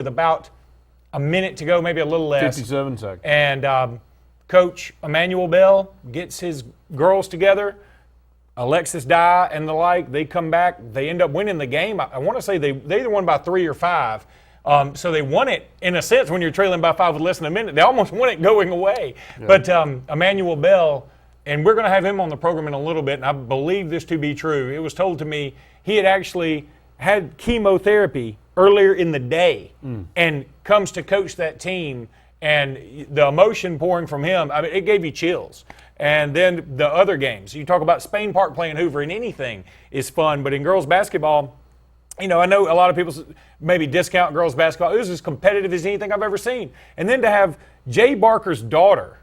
with about a minute to go, maybe a little less. 57 seconds. And Coach Emmanuel Bell gets his girls together, Alexis Dye and the like. They come back. They end up winning the game. I want to say they either won by 3 or 5. So they won it, in a sense, when you're trailing by 5 with less than a minute. They almost won it going away. Yeah. But Emmanuel Bell, and we're going to have him on the program in a little bit, and I believe this to be true. It was told to me he had actually had chemotherapy earlier in the day and comes to coach that team, and the emotion pouring from him, I mean, it gave you chills. And then the other games. You talk about Spain Park playing Hoover, and anything is fun, but in girls basketball, I know a lot of people maybe discount girls basketball. It was as competitive as anything I've ever seen. And then to have Jay Barker's daughter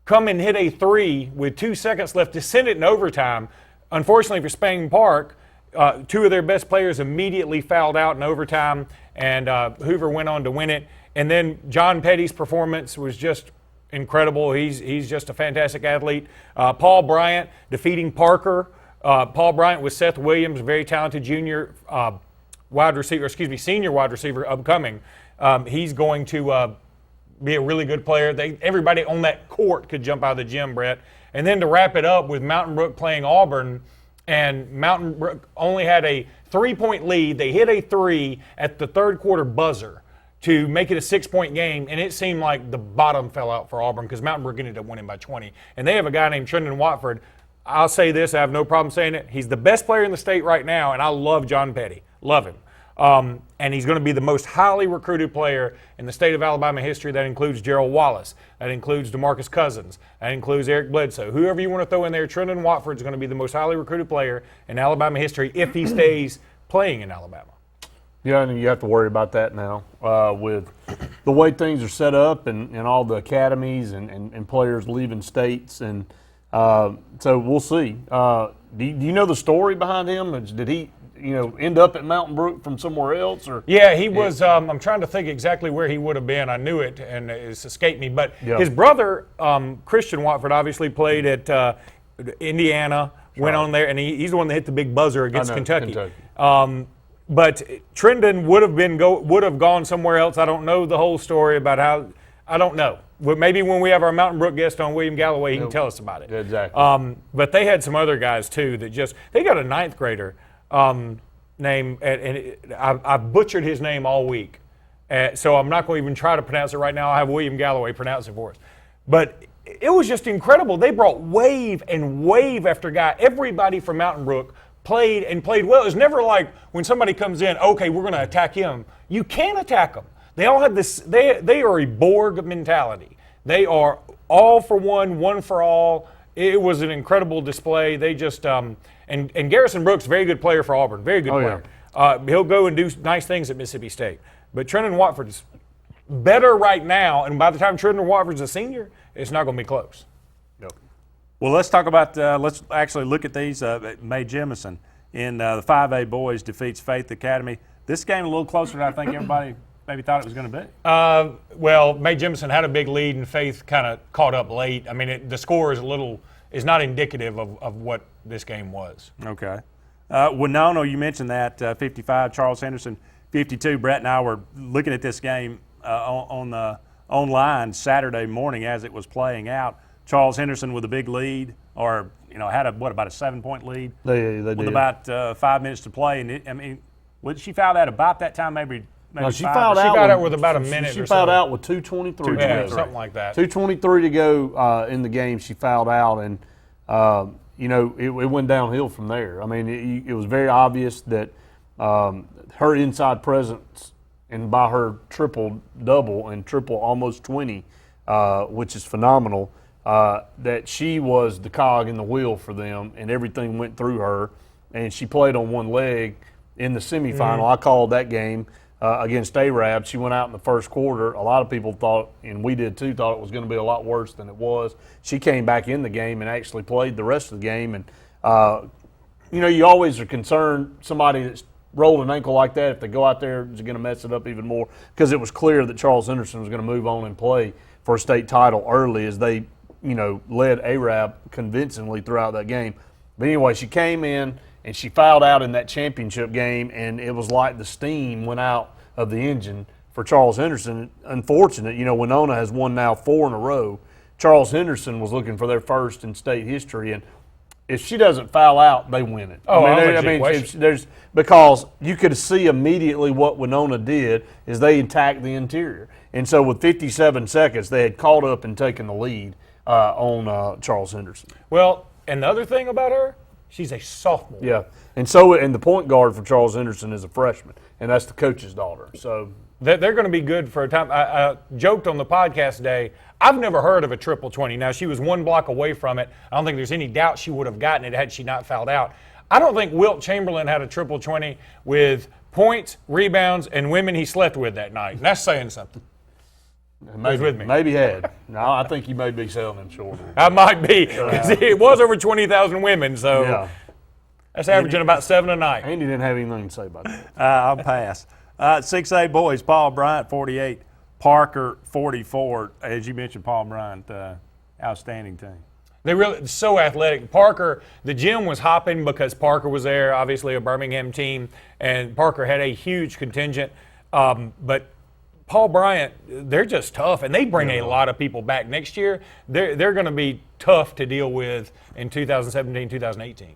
come and hit a 3 with 2 seconds left to send it in overtime. Unfortunately for Spain Park, 2 of their best players immediately fouled out in overtime, and Hoover went on to win it. And then John Petty's performance was just incredible. He's just a fantastic athlete. Paul Bryant defeating Parker. Paul Bryant with Seth Williams, very talented senior wide receiver upcoming. He's going to be a really good player. Everybody on that court could jump out of the gym, Brett. And then to wrap it up with Mountain Brook playing Auburn, and Mountain Brook only had a 3-point lead. They hit a 3 at the third quarter buzzer to make it a 6-point game, and it seemed like the bottom fell out for Auburn because Mountain Brook ended up winning by 20. And they have a guy named Trendon Watford. I'll say this, I have no problem saying it. He's the best player in the state right now, and I love John Petty. Love him. And he's going to be the most highly recruited player in the state of Alabama history. That includes Gerald Wallace. That includes DeMarcus Cousins. That includes Eric Bledsoe. Whoever you want to throw in there, Trendon Watford is going to be the most highly recruited player in Alabama history if he stays playing in Alabama. Yeah, and you have to worry about that now with the way things are set up and all the academies and players leaving states. And so we'll see. Do you know the story behind him? Did he end up at Mountain Brook from somewhere else? Or yeah, he was. I'm trying to think exactly where he would have been. I knew it, and it's escaped me. But his brother, Christian Watford, obviously played at Indiana, went on there, and he's the one that hit the big buzzer against Kentucky. But Trendon would have gone somewhere else. I don't know the whole story about how. I don't know. Maybe when we have our Mountain Brook guest on, William Galloway, he can tell us about it. Exactly. But they had some other guys too that they got a 9th grader named, and I butchered his name all week, so I'm not going to even try to pronounce it right now. I'll have William Galloway pronounce it for us. But it was just incredible. They brought wave and wave after guy. Everybody from Mountain Brook played well. It was never like when somebody comes in, okay, we're going to attack him. You can't attack them. They all have this, they are a Borg mentality. They are all for one for all. It was an incredible display. They just, and Garrison Brooks, very good player for Auburn, very good player. Yeah. He'll go and do nice things at Mississippi State. But Trendon Watford is better right now, and by the time Trendon Watford's a senior, it's not going to be close. Yep. Well, let's talk about, let's actually look at these. Mae Jemison in the 5A boys defeats Faith Academy. This game a little closer than I think everybody maybe thought it was going to be. Well, Mae Jemison had a big lead, and Faith kind of caught up late. I mean, the score is not indicative of what this game was. Okay. Winona, you mentioned that 55, Charles Henderson 52. Brett and I were looking at this game online Saturday morning as it was playing out. Charles Henderson with a big lead, or had about a 7-point lead. They did. With about 5 minutes to play, and she fouled out about that time, maybe. No, she fouled out with about a minute. She fouled out with 2:23. Yeah, something like that. 2:23 to go in the game. She fouled out, and it went downhill from there. I mean, it was very obvious that her inside presence, and by her triple-double and triple almost 20, which is phenomenal, that she was the cog in the wheel for them, and everything went through her, and she played on one leg in the semifinal. Mm-hmm. I called that game against Arab. She went out in the first quarter. A lot of people thought, and we did too, thought it was going to be a lot worse than it was. She came back in the game and actually played the rest of the game. And, you always are concerned somebody that's rolled an ankle like that, if they go out there, is going to mess it up even more, because it was clear that Charles Henderson was going to move on and play for a state title early as they, led Arab convincingly throughout that game. But anyway, she came in and she fouled out in that championship game, and it was like the steam went out of the engine for Charles Henderson. Unfortunate, Winona has won now 4 in a row. Charles Henderson was looking for their first in state history, and if she doesn't foul out, they win it. Oh, because you could see immediately what Winona did is they attacked the interior, and so with 57 seconds, they had caught up and taken the lead on Charles Henderson. Well, and the other thing about her, she's a sophomore. Yeah, and the point guard for Charles Henderson is a freshman, and that's the coach's daughter. So they're going to be good for a time. I joked on the podcast today, I've never heard of a triple 20. Now, she was 1 block away from it. I don't think there's any doubt she would have gotten it had she not fouled out. I don't think Wilt Chamberlain had a triple 20 with points, rebounds, and women he slept with that night. And that's saying something. Maybe had. No, I think you may be selling him short. I might be, because it was over 20,000 women, so yeah. That's averaging about 7 a night. Andy didn't have anything to say about that. I'll pass. 6A boys, Paul Bryant, 48. Parker, 44. As you mentioned, Paul Bryant, outstanding team. They really so athletic. Parker, the gym was hopping because Parker was there, obviously a Birmingham team, and Parker had a huge contingent. But Paul Bryant, they're just tough, and they bring a lot of people back next year. They're going to be tough to deal with in 2017, 2018.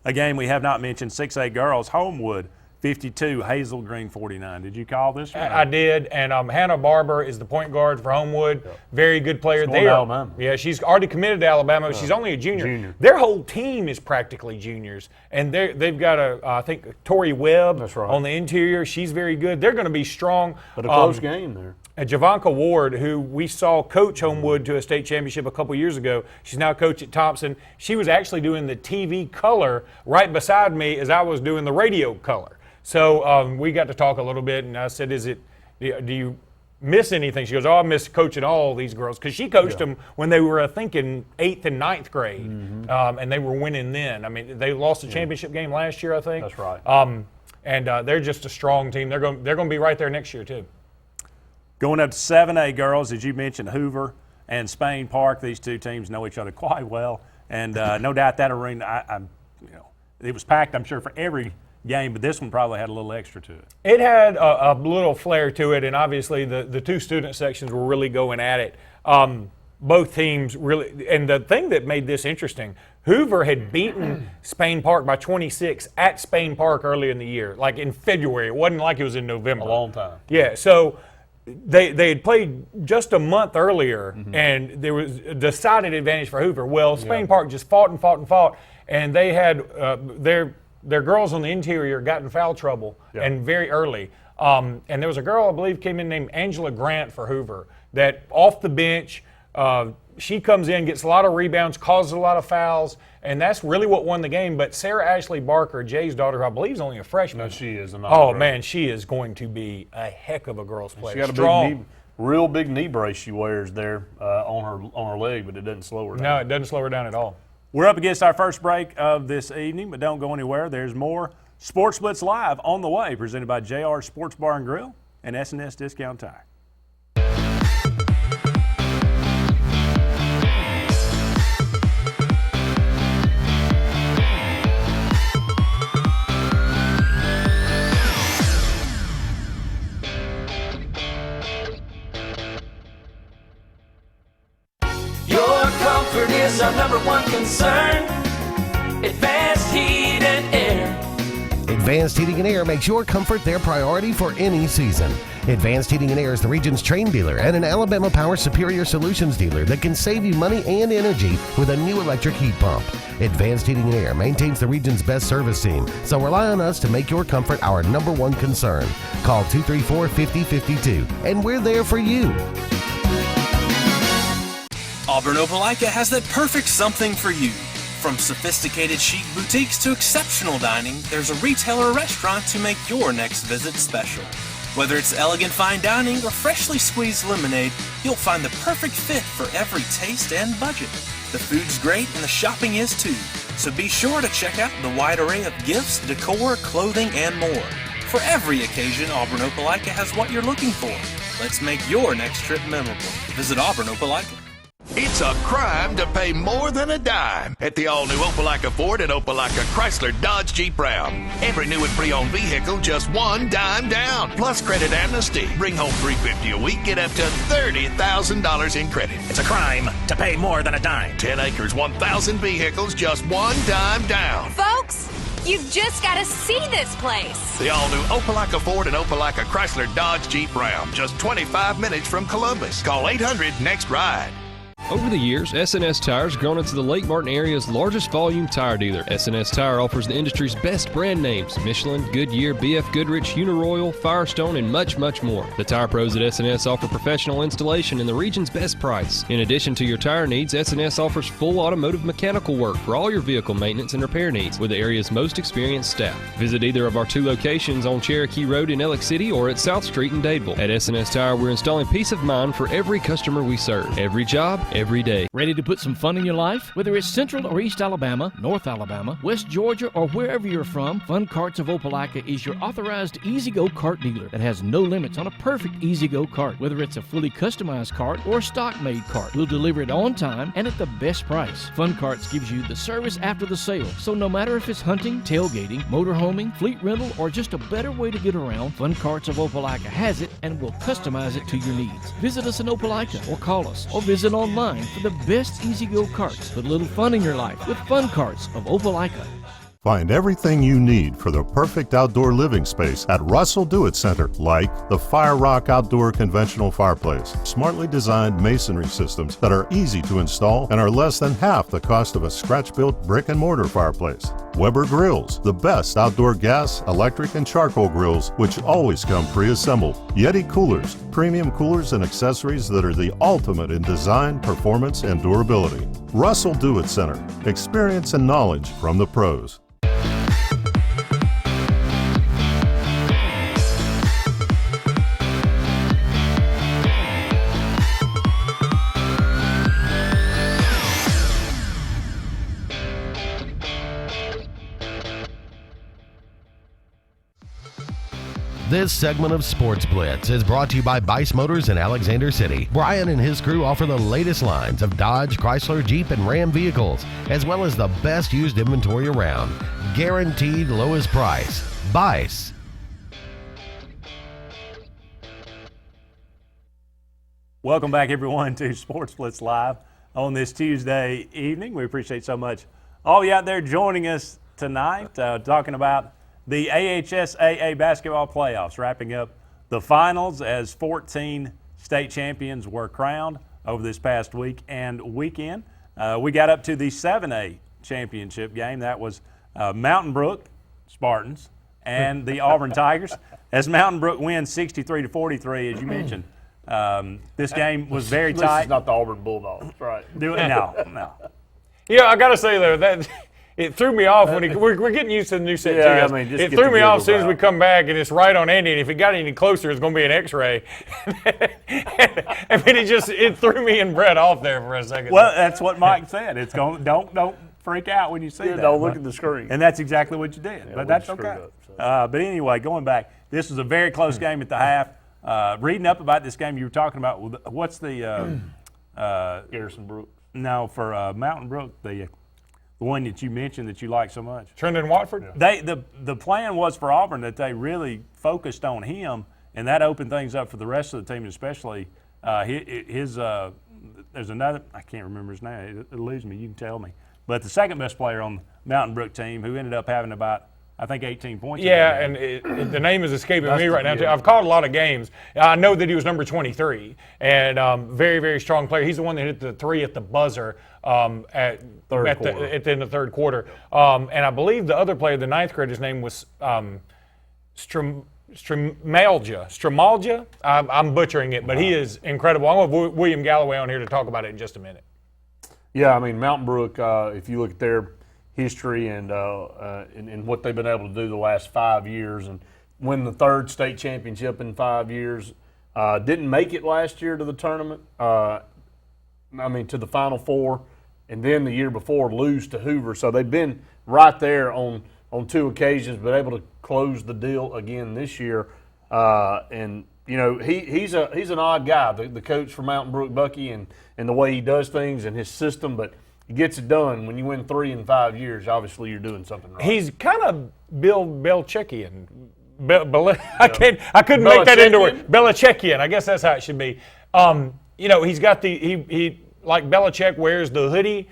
A game we have not mentioned, 6A girls, Homewood, 52, Hazel Green, 49. Did you call this one? I did, and Hannah Barber is the point guard for Homewood. Yep. Very good player. She's Alabama. Yeah, she's already committed to Alabama, but she's only a junior. Their whole team is practically juniors, and they've got I think Tori Webb on the interior. She's very good. They're going to be strong. But a close game there. Javanka Ward, who we saw coach Homewood to a state championship a couple years ago, she's now coach at Thompson. She was actually doing the TV color right beside me as I was doing the radio color. So we got to talk a little bit, and I said, do you miss anything? She goes, I miss coaching all these girls, because she coached them when they were, I think, in 8th and 9th grade, and they were winning then. I mean, they lost the championship game last year, I think. That's right. And they're just a strong team. They're going to be right there next year, too. Going up to 7A girls, as you mentioned, Hoover and Spain Park. These two teams know each other quite well, and no doubt that arena, it was packed, I'm sure, for every game, but this one probably had a little extra to it. It had a little flair to it, and obviously the two student sections were really going at it. Both teams really, and the thing that made this interesting, Hoover had beaten Spain Park by 26 at Spain Park earlier in the year, like in February. It wasn't like it was in November. A long time. Yeah, so they had played just a month earlier, and there was a decided advantage for Hoover. Well, Spain Park just fought, and they had their girls on the interior got in foul trouble, and very early. And there was a girl, I believe, came in named Angela Grant for Hoover that off the bench, she comes in, gets a lot of rebounds, causes a lot of fouls, and that's really what won the game. But Sarah Ashley Barker, Jay's daughter, who I believe is only a freshman. No, she is. Man, she is going to be a heck of a girls player. She got a real big knee brace she wears there on her leg, but it doesn't slow her down. No, it doesn't slow her down at all. We're up against our first break of this evening, but don't go anywhere. There's more Sportz Blitz Live on the way, presented by JR Sports Bar and Grill and S&S Discount Tire. Is our number one concern. Advanced Heat and Air. Advanced Heating and Air makes your comfort their priority for any season. Advanced Heating and Air is the region's Train dealer and an Alabama Power Superior Solutions dealer that can save you money and energy with a new electric heat pump. Advanced Heating and Air maintains the region's best service team, so rely on us to make your comfort our number one concern. Call 234-5052, and we're there for you. Auburn Opelika has that perfect something for you. From sophisticated chic boutiques to exceptional dining, there's a retailer or restaurant to make your next visit special. Whether it's elegant fine dining or freshly squeezed lemonade, you'll find the perfect fit for every taste and budget. The food's great and the shopping is too, so be sure to check out the wide array of gifts, decor, clothing, and more. For every occasion, Auburn Opelika has what you're looking for. Let's make your next trip memorable. Visit Auburn Opelika. It's a crime to pay more than a dime at the all-new Opelika Ford and Opelika Chrysler Dodge Jeep Ram. Every new and pre-owned vehicle, just one dime down. Plus credit amnesty. Bring home $350 a week, get up to $30,000 in credit. It's a crime to pay more than a dime. 10 acres, 1,000 vehicles, just one dime down. Folks, you've just got to see this place. The all-new Opelika Ford and Opelika Chrysler Dodge Jeep Ram. Just 25 minutes from Columbus. Call 800-NEXT-RIDE. Over the years, S&S Tires has grown into the Lake Martin area's largest volume tire dealer. S&S Tire offers the industry's best brand names: Michelin, Goodyear, BF Goodrich, Uniroyal, Firestone, and much, much more. The tire pros at S&S offer professional installation and the region's best price. In addition to your tire needs, S&S offers full automotive mechanical work for all your vehicle maintenance and repair needs with the area's most experienced staff. Visit either of our 2 locations on Cherokee Road in Ellick City or at South Street in Dadeville. At S&S Tire, we're installing peace of mind for every customer we serve. Every job, every day. Ready to put some fun in your life? Whether it's Central or East Alabama, North Alabama, West Georgia, or wherever you're from, Fun Carts of Opelika is your authorized easy-go kart dealer that has no limits on a perfect easy-go kart. Whether it's a fully customized cart or a stock-made cart, we'll deliver it on time and at the best price. Fun Carts gives you the service after the sale, so no matter if it's hunting, tailgating, motorhoming, fleet rental, or just a better way to get around, Fun Carts of Opelika has it and will customize it to your needs. Visit us in Opelika or call us or visit online for the best easy-go carts. Put a little fun in your life with Fun Carts of Opelika. Find everything you need for the perfect outdoor living space at Russell Do-It Center, like the Fire Rock Outdoor Conventional Fireplace. Smartly designed masonry systems that are easy to install and are less than half the cost of a scratch-built brick and mortar fireplace. Weber Grills, the best outdoor gas, electric, and charcoal grills, which always come pre-assembled. Yeti Coolers, premium coolers and accessories that are the ultimate in design, performance, and durability. Russell Do-It Center, experience and knowledge from the pros. This segment of Sports Blitz is brought to you by Bice Motors in Alexander City. Brian and his crew offer the latest lines of Dodge, Chrysler, Jeep, and Ram vehicles, as well as the best used inventory around. Guaranteed lowest price. Bice. Welcome back, everyone, to Sports Blitz Live on this Tuesday evening. We appreciate so much all you out there joining us tonight, talking about the AHSAA basketball playoffs, wrapping up the finals as 14 state champions were crowned over this past week and weekend. We got up to the 7A championship game. That was Mountain Brook Spartans and the Auburn Tigers, as Mountain Brook wins 63-43, as you mentioned. This game was very tight. This is not the Auburn Bulldogs, right? No. Yeah, I got to say, though, that it threw me off when we're getting used to the new set, too. I mean, it threw me off as soon as we come back, and it's right on Andy, and if it got any closer, it's going to be an X-ray. I mean, it threw me and Brett off there for a second. Well, that's what Mike said. It's going don't freak out when you see that. Don't look at the screen. And that's exactly what you did. But that's okay. But anyway, going back, this was a very close game at the half. Reading up about this game you were talking about, what's the Garrison Brooks? No, for Mountain Brook, the one that you mentioned that you like so much. Trendon Watford? The plan was for Auburn that they really focused on him, and that opened things up for the rest of the team, especially his there's another, I can't remember his name. It eludes me. You can tell me. But the second best player on the Mountain Brook team, who ended up having about, I think, 18 points. Yeah, and the name is escaping me right now, too. I've called a lot of games. I know that he was number 23, and very, very strong player. He's the one that hit the three at the buzzer at the end of the third quarter. And I believe the other player, the ninth grader's name was Stramalja. I'm butchering it, but he is incredible. I'm going to have William Galloway on here to talk about it in just a minute. Yeah, I mean, Mountain Brook, if you look at their history and what they've been able to do the last 5 years and win the third state championship in 5 years, didn't make it last year to the tournament, to the Final Four, and then the year before lose to Hoover. So they've been right there on two occasions, but able to close the deal again this year. And you know, he's an odd guy, the coach for Mountain Brook, Bucky, and the way he does things and his system, but he gets it done. When you win 3 in 5 years, obviously you're doing something right. He's kind of Bill Belichickian. I couldn't make that into it. Belichickian. I guess that's how it should be. You know, he's got he like Belichick wears the hoodie.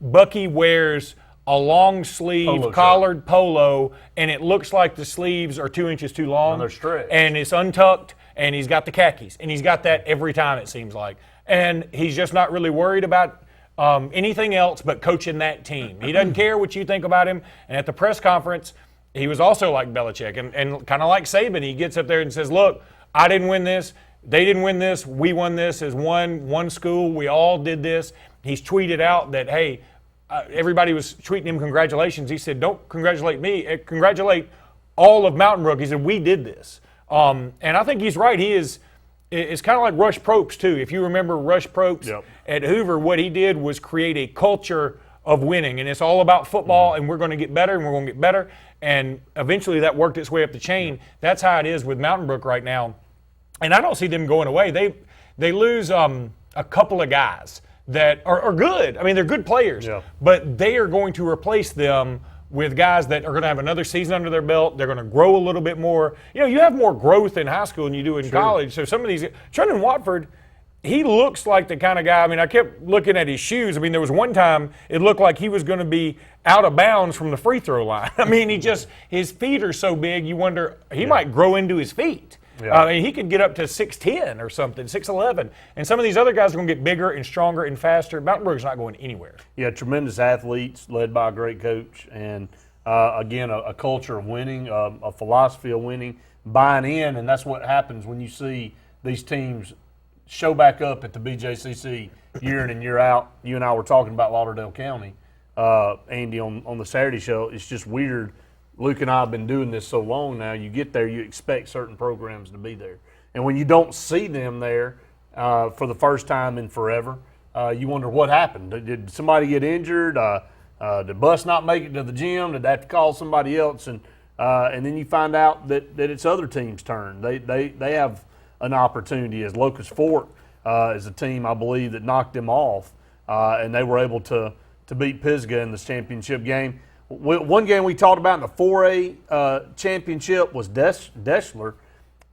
Bucky wears a long sleeve collared polo, and it looks like the sleeves are 2 inches too long. And they're stretched. And it's untucked, and he's got the khakis, and he's got that every time it seems like. And he's just not really worried about anything else but coaching that team. He doesn't care what you think about him. And at the press conference, he was also like Belichick and kind of like Saban. He gets up there and says, look, I didn't win this. They didn't win this. We won this as one school. We all did this. He's tweeted out that, hey, everybody was tweeting him congratulations. He said, don't congratulate me. Congratulate all of Mountain Brook. He said, we did this. And I think he's right. It's kind of like Rush Propst, too. If you remember Rush Propst at Hoover, what he did was create a culture of winning. And it's all about football, and we're going to get better, and we're going to get better. And eventually that worked its way up the chain. That's how it is with Mountain Brook right now. And I don't see them going away. They lose a couple of guys that are good. I mean, they're good players. Yeah. But they are going to replace them with guys that are going to have another season under their belt. They're going to grow a little bit more. You know, you have more growth in high school than you do in college. So some of these – Trenton Watford, he looks like the kind of guy – I mean, I kept looking at his shoes. I mean, there was one time it looked like he was going to be out of bounds from the free throw line. I mean, his feet are so big, you wonder – he might grow into his feet. Yeah. I mean, he could get up to 6'10 or something, 6'11. And some of these other guys are going to get bigger and stronger and faster. Mountain Brook's not going anywhere. Yeah, tremendous athletes led by a great coach. And, again, a culture of winning, a philosophy of winning, buying in. And that's what happens when you see these teams show back up at the BJCC year in and year out. You and I were talking about Lauderdale County, Andy, on the Saturday show. It's just weird. Luke and I have been doing this so long now, you get there, you expect certain programs to be there. And when you don't see them there for the first time in forever, you wonder what happened. Did somebody get injured? Did Bus not make it to the gym? Did they have to call somebody else? And then you find out that it's other teams' turn. They have an opportunity, as Locust Fork is a team, I believe, that knocked them off, and they were able to beat Pisgah in this championship game. One game we talked about in the 4A championship was Deschler,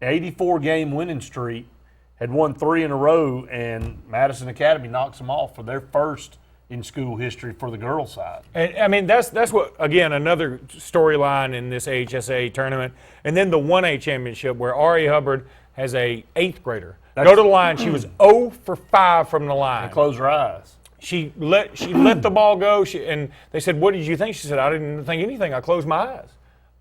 84-game winning streak, had won 3 in a row, and Madison Academy knocks them off for their first in school history for the girls' side. And I mean, that's what, again, another storyline in this HSA tournament. And then the 1A championship where Ari Hubbard has a 8th grader go to the line. She was 0 for 5 from the line. And close her eyes. She let the ball go, and they said, what did you think? She said, I didn't think anything. I closed my eyes.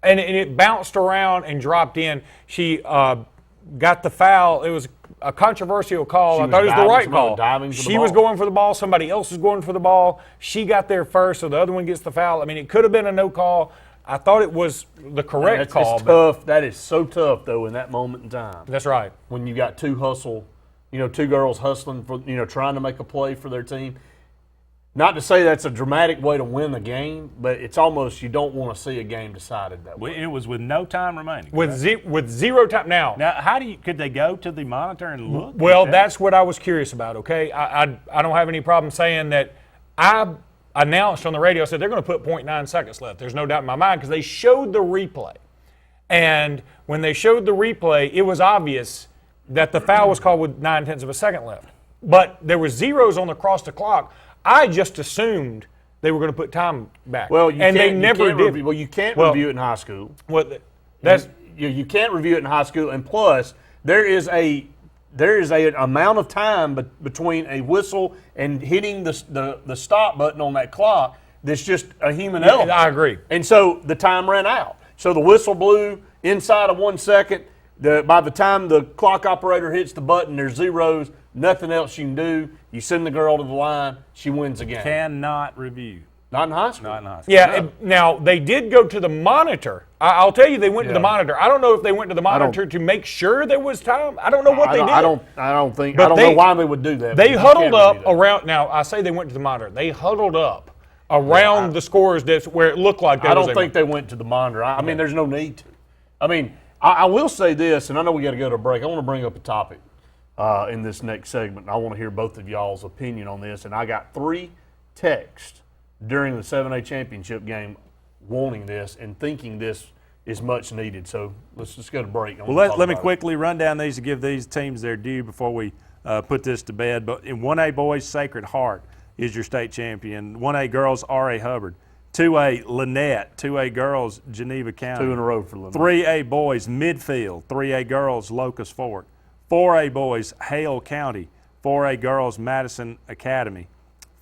And it bounced around and dropped in. She got the foul. It was a controversial call. I thought it was the right call. She was going for the ball. Somebody else was going for the ball. She got there first, so the other one gets the foul. I mean, it could have been a no call. I thought it was the correct call. It's tough. That is so tough, though, in that moment in time. That's right. When you got two girls hustling for, trying to make a play for their team. Not to say that's a dramatic way to win the game, but it's almost you don't want to see a game decided that way. It was with no time remaining. With zero time. Now, could they go to the monitor and look? Well, that's what I was curious about, okay? I don't have any problem saying that. I announced on the radio, I said they're going to put 0.9 seconds left. There's no doubt in my mind because they showed the replay. And when they showed the replay, it was obvious that the foul was called with 0.9 of a second left. But there were zeros on the cross the clock. I just assumed they were going to put time back. Well, they never did. You can't review it in high school. You can't review it in high school, and plus there is a amount of time between a whistle and hitting the stop button on that clock that's just a human element. I agree. And so the time ran out. So the whistle blew inside of 1 second. By the time the clock operator hits the button, there's zeros. Nothing else you can do. You send the girl to the line. She wins the game. Cannot review. Not in high school. Not in high school. Yeah. No. Now they did go to the monitor. I'll tell you, they went to the monitor. I don't know if they went to the monitor to make sure there was time. I don't know what they did. I don't know why they would do that. They huddled up around. Now I say they went to the monitor. They huddled up around the scorer's desk where it looked like. I don't think they went to the monitor. I mean, there's no need to. I mean, I will say this, and I know we got to go to a break. I want to bring up a topic in this next segment, and I want to hear both of y'all's opinion on this. And I got 3 texts during the 7A championship game wanting this and thinking this is much needed. So let's just go to break. Well, let me quickly run down these and give these teams their due before we put this to bed. But in 1A boys, Sacred Heart is your state champion. 1A girls, R.A. Hubbard. 2A, Lynette. 2A girls, Geneva County. 2 in a row for Lynette. 3A boys, Midfield. 3A girls, Locust Fork. 4A boys, Hale County. 4A girls, Madison Academy.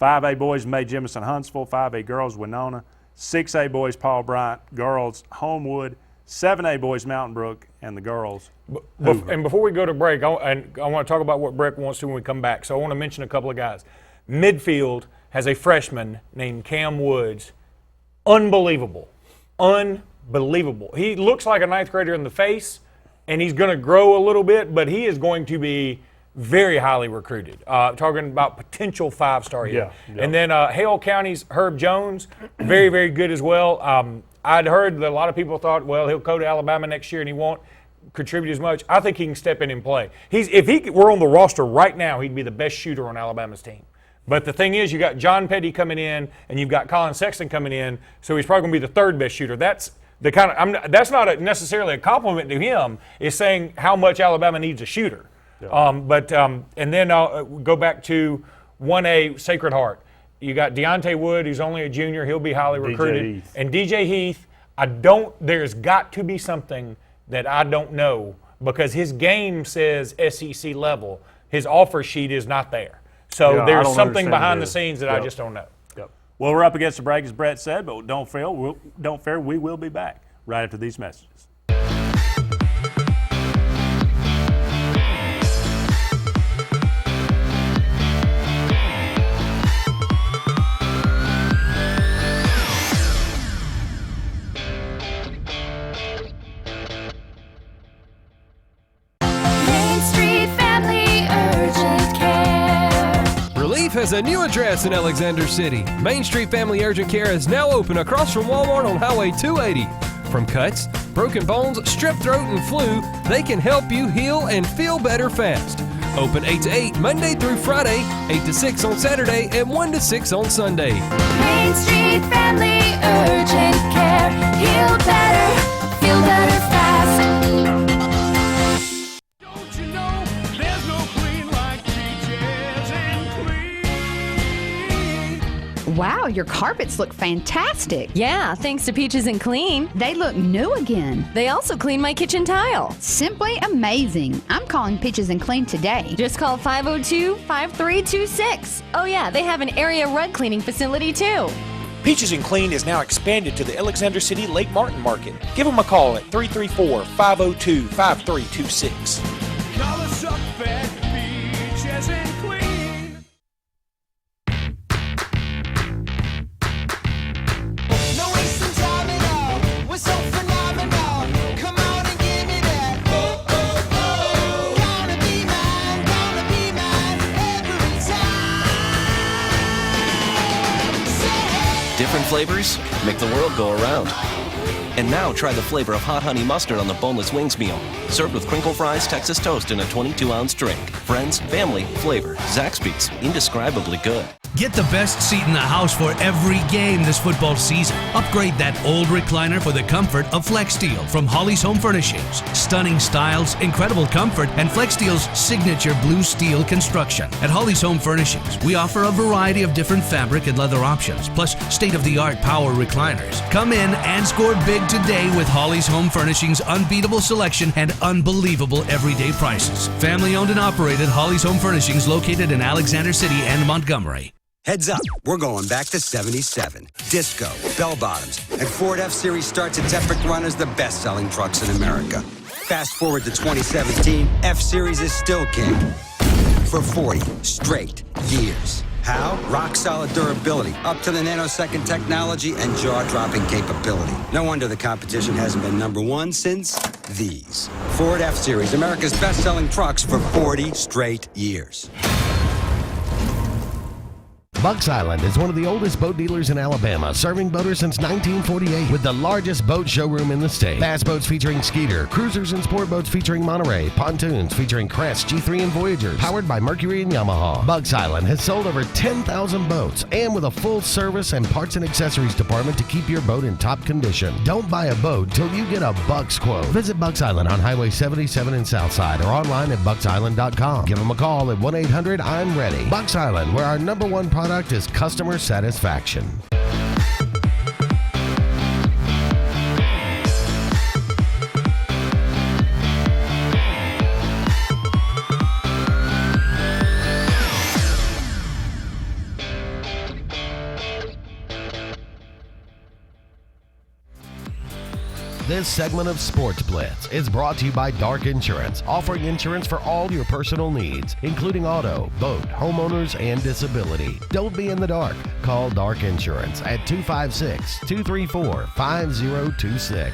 5A boys, Mae Jemison Huntsville. 5A girls, Winona. 6A boys, Paul Bryant. Girls, Homewood. 7A boys, Mountain Brook. And the girls, Hoover. And before we go to break, I want to talk about what Breck wants to when we come back. So I want to mention a couple of guys. Midfield has a freshman named Cam Woods. Unbelievable. He looks like a 9th grader in the face, and he's going to grow a little bit, but he is going to be very highly recruited. Talking about potential 5-star here. Yeah. And then Hale County's Herb Jones, very, very good as well. I'd heard that a lot of people thought, well, he'll go to Alabama next year and he won't contribute as much. I think he can step in and play. If he were on the roster right now, he'd be the best shooter on Alabama's team. But the thing is, you got John Petty coming in, and you've got Colin Sexton coming in, so he's probably going to be the 3rd best shooter. That's the kind of that's not necessarily a compliment to him. It's saying how much Alabama needs a shooter. Yeah. And then I'll go back to 1A Sacred Heart. You got Deontay Wood, who's only a junior. He'll be highly recruited. Heath. And DJ Heath, there's got to be something that I don't know, because his game says SEC level. His offer sheet is not there. So there's something behind the scenes that I just don't know. Yep. Well, we're up against the break, as Brett said, but don't fear, we will be back right after these messages. Has a new address in Alexander City. Main Street Family Urgent Care is now open across from Walmart on Highway 280. From cuts, broken bones, strep throat, and flu, they can help you heal and feel better fast. Open 8 to 8 Monday through Friday, 8 to 6 on Saturday, and 1 to 6 on Sunday. Main Street Family Urgent Care. Heal better, feel better fast. Wow, your carpets look fantastic. Yeah, thanks to Peaches and Clean. They look new again. They also clean my kitchen tile. Simply amazing. I'm calling Peaches and Clean today. Just call 502-5326. Oh yeah, they have an area rug cleaning facility too. Peaches and Clean is now expanded to the Alexander City Lake Martin Market. Give them a call at 334-502-5326. Call us up at Peaches and Clean. Different flavors make the world go around. And now try the flavor of hot honey mustard on the boneless wings meal. Served with crinkle fries, Texas toast, and a 22-ounce drink. Friends, family, flavor. Zaxby's. Indescribably good. Get the best seat in the house for every game this football season. Upgrade that old recliner for the comfort of FlexSteel from Holly's Home Furnishings. Stunning styles, incredible comfort, and FlexSteel's signature blue steel construction. At Holly's Home Furnishings, we offer a variety of different fabric and leather options, plus state-of-the-art power recliners. Come in and score big today with Holly's Home Furnishings' unbeatable selection and unbelievable everyday prices. Family-owned and operated Holly's Home Furnishings, located in Alexander City and Montgomery. Heads up, we're going back to 77. Disco, bell-bottoms, and Ford F-Series starts its epic run as the best-selling trucks in America. Fast forward to 2017, F-Series is still king for 40 straight years. How? Rock-solid durability, up to the nanosecond technology, and jaw-dropping capability. No wonder the competition hasn't been number one since these. Ford F-Series, America's best-selling trucks for 40 straight years. Bucks Island is one of the oldest boat dealers in Alabama, serving boaters since 1948 with the largest boat showroom in the state. Bass boats featuring Skeeter, cruisers and sport boats featuring Monterey, pontoons featuring Crest, G3 and Voyagers, powered by Mercury and Yamaha. Bucks Island has sold over 10,000 boats and with a full service and parts and accessories department to keep your boat in top condition. Don't buy a boat till you get a Bucks quote. Visit Bucks Island on Highway 77 in Southside or online at bucksisland.com. Give them a call at 1-800-I'm-READY. Bucks Island, where our #1 product is customer satisfaction. This segment of Sportz Blitz is brought to you by Dark Insurance, offering insurance for all your personal needs, including auto, boat, homeowners, and disability. Don't be in the dark. Call Dark Insurance at 256-234-5026.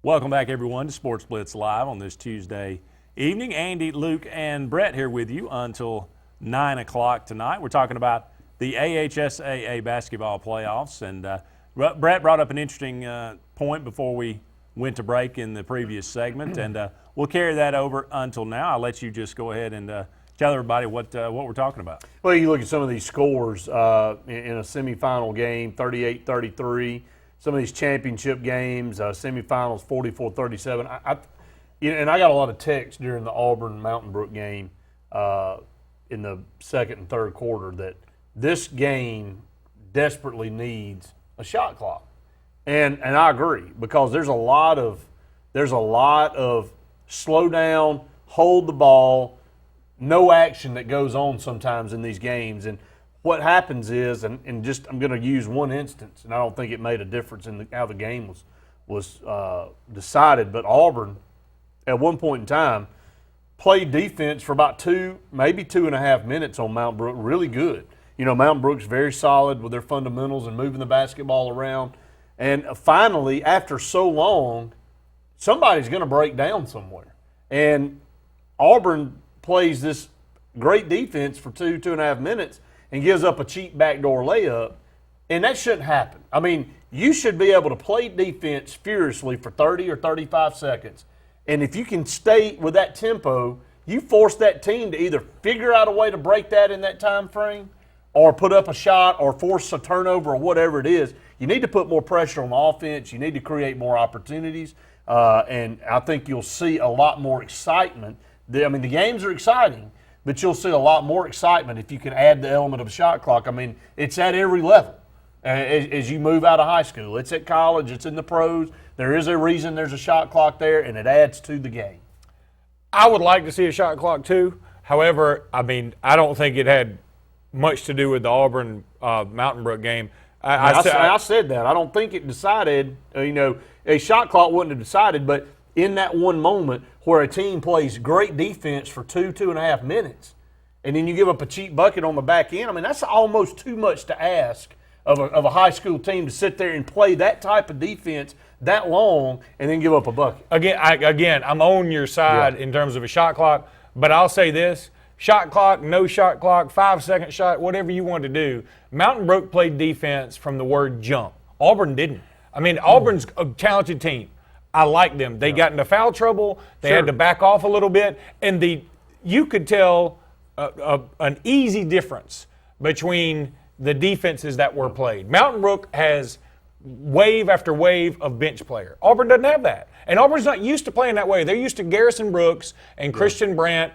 Welcome back, everyone, to Sportz Blitz Live on this Tuesday evening. Andy, Luke, and Brett here with you until 9 o'clock tonight. We're talking about the AHSAA basketball playoffs, and Brett brought up an interesting point before we went to break in the previous segment, and we'll carry that over until now. I'll let you just go ahead and tell everybody what we're talking about. Well, you look at some of these scores in a semifinal game, 38-33. Some of these championship games, semifinals, 44-37. And I got a lot of texts during the Auburn-Mountain Brook game in the second and third quarter that this game desperately needs a shot clock, and I agree, because there's a lot of slow down, hold the ball, no action that goes on sometimes in these games. And what happens is, and just I'm going to use one instance, and I don't think it made a difference in how the game was decided, but Auburn at one point in time played defense for about maybe 2.5 minutes on Mountain Brook, really good. You know, Mountain Brook's very solid with their fundamentals and moving the basketball around. And finally, after so long, somebody's going to break down somewhere. And Auburn plays this great defense for 2.5 minutes and gives up a cheap backdoor layup, and that shouldn't happen. I mean, you should be able to play defense furiously for 30 or 35 seconds, and if you can stay with that tempo, you force that team to either figure out a way to break that in that time frame or put up a shot or force a turnover or whatever it is. You need to put more pressure on the offense. You need to create more opportunities, and I think you'll see a lot more excitement. The games are exciting, but you'll see a lot more excitement if you can add the element of a shot clock. I mean, it's at every level as you move out of high school. It's at college. It's in the pros. There is a reason there's a shot clock there, and it adds to the game. I would like to see a shot clock too. However, I don't think it had much to do with the Auburn Mountain Brook game. I said that. I don't think it decided, a shot clock wouldn't have decided, but in that one moment where a team plays great defense for 2.5 minutes, and then you give up a cheap bucket on the back end, that's almost too much to ask of a high school team to sit there and play that type of defense that long and then give up a bucket. Again, I'm on your side in terms of a shot clock, but I'll say this. Shot clock, no shot clock, 5-second shot, whatever you want to do. Mountain Brook played defense from the word jump. Auburn didn't. Auburn's a talented team. I like them. They got into foul trouble. They had to back off a little bit. And you could tell an easy difference between the defenses that were played. Mountain Brook has wave after wave of bench player. Auburn doesn't have that. And Auburn's not used to playing that way. They're used to Garrison Brooks and Christian Brandt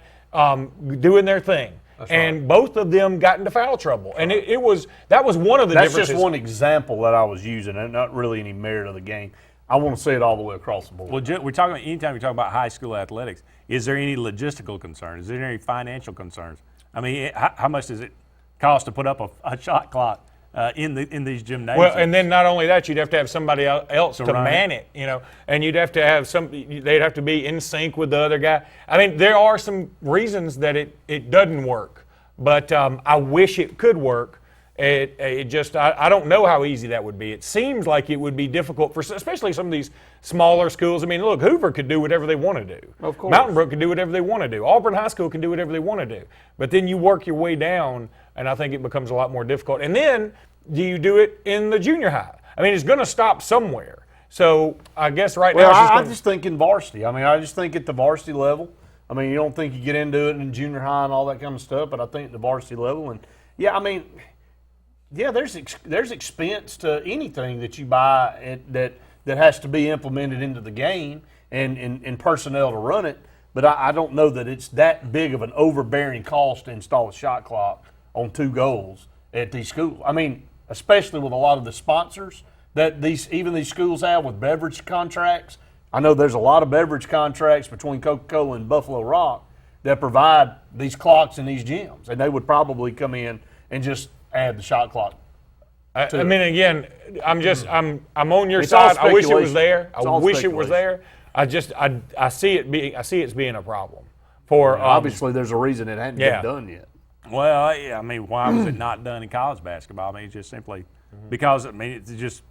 doing their thing. And both of them got into foul trouble. And that was one of the differences. That's just one example that I was using, and not really any merit of the game. I want to see it all the way across the board. Well, anytime we talk about high school athletics, is there any logistical concerns? Is there any financial concerns? How much does it cost to put up a shot clock in these gymnasiums? Well, and then not only that, you'd have to have somebody else to man it, and you'd have to have they'd have to be in sync with the other guy. There are some reasons that it doesn't work, but I wish it could work. I don't know how easy that would be. It seems like it would be difficult for especially some of these smaller schools. I mean, look, Hoover could do whatever they want to do. Of course. Mountain Brook can do whatever they want to do. Auburn High School can do whatever they want to do. But then you work your way down, and I think it becomes a lot more difficult. And then do you do it in the junior high? I mean, it's going to stop somewhere. So I guess now I just think in varsity. I mean, I just think at the varsity level. I mean, you don't think you get into it in junior high and all that kind of stuff, but I think at the varsity level. And, there's expense to anything that you buy that has to be implemented into the game and personnel to run it. But I don't know that it's that big of an overbearing cost to install a shot clock on 2 goals at these schools. I mean, especially with a lot of the sponsors that these schools have with beverage contracts. I know there's a lot of beverage contracts between Coca-Cola and Buffalo Rock that provide these clocks in these gyms, and they would probably come in and just add the shot clock. I mean, again, I'm on your side. I wish it was there. I wish it was there. I see it as being a problem. Obviously, there's a reason it hadn't been done yet. Well, I mean, why was it not done in college basketball? I mean, it's just simply because it's just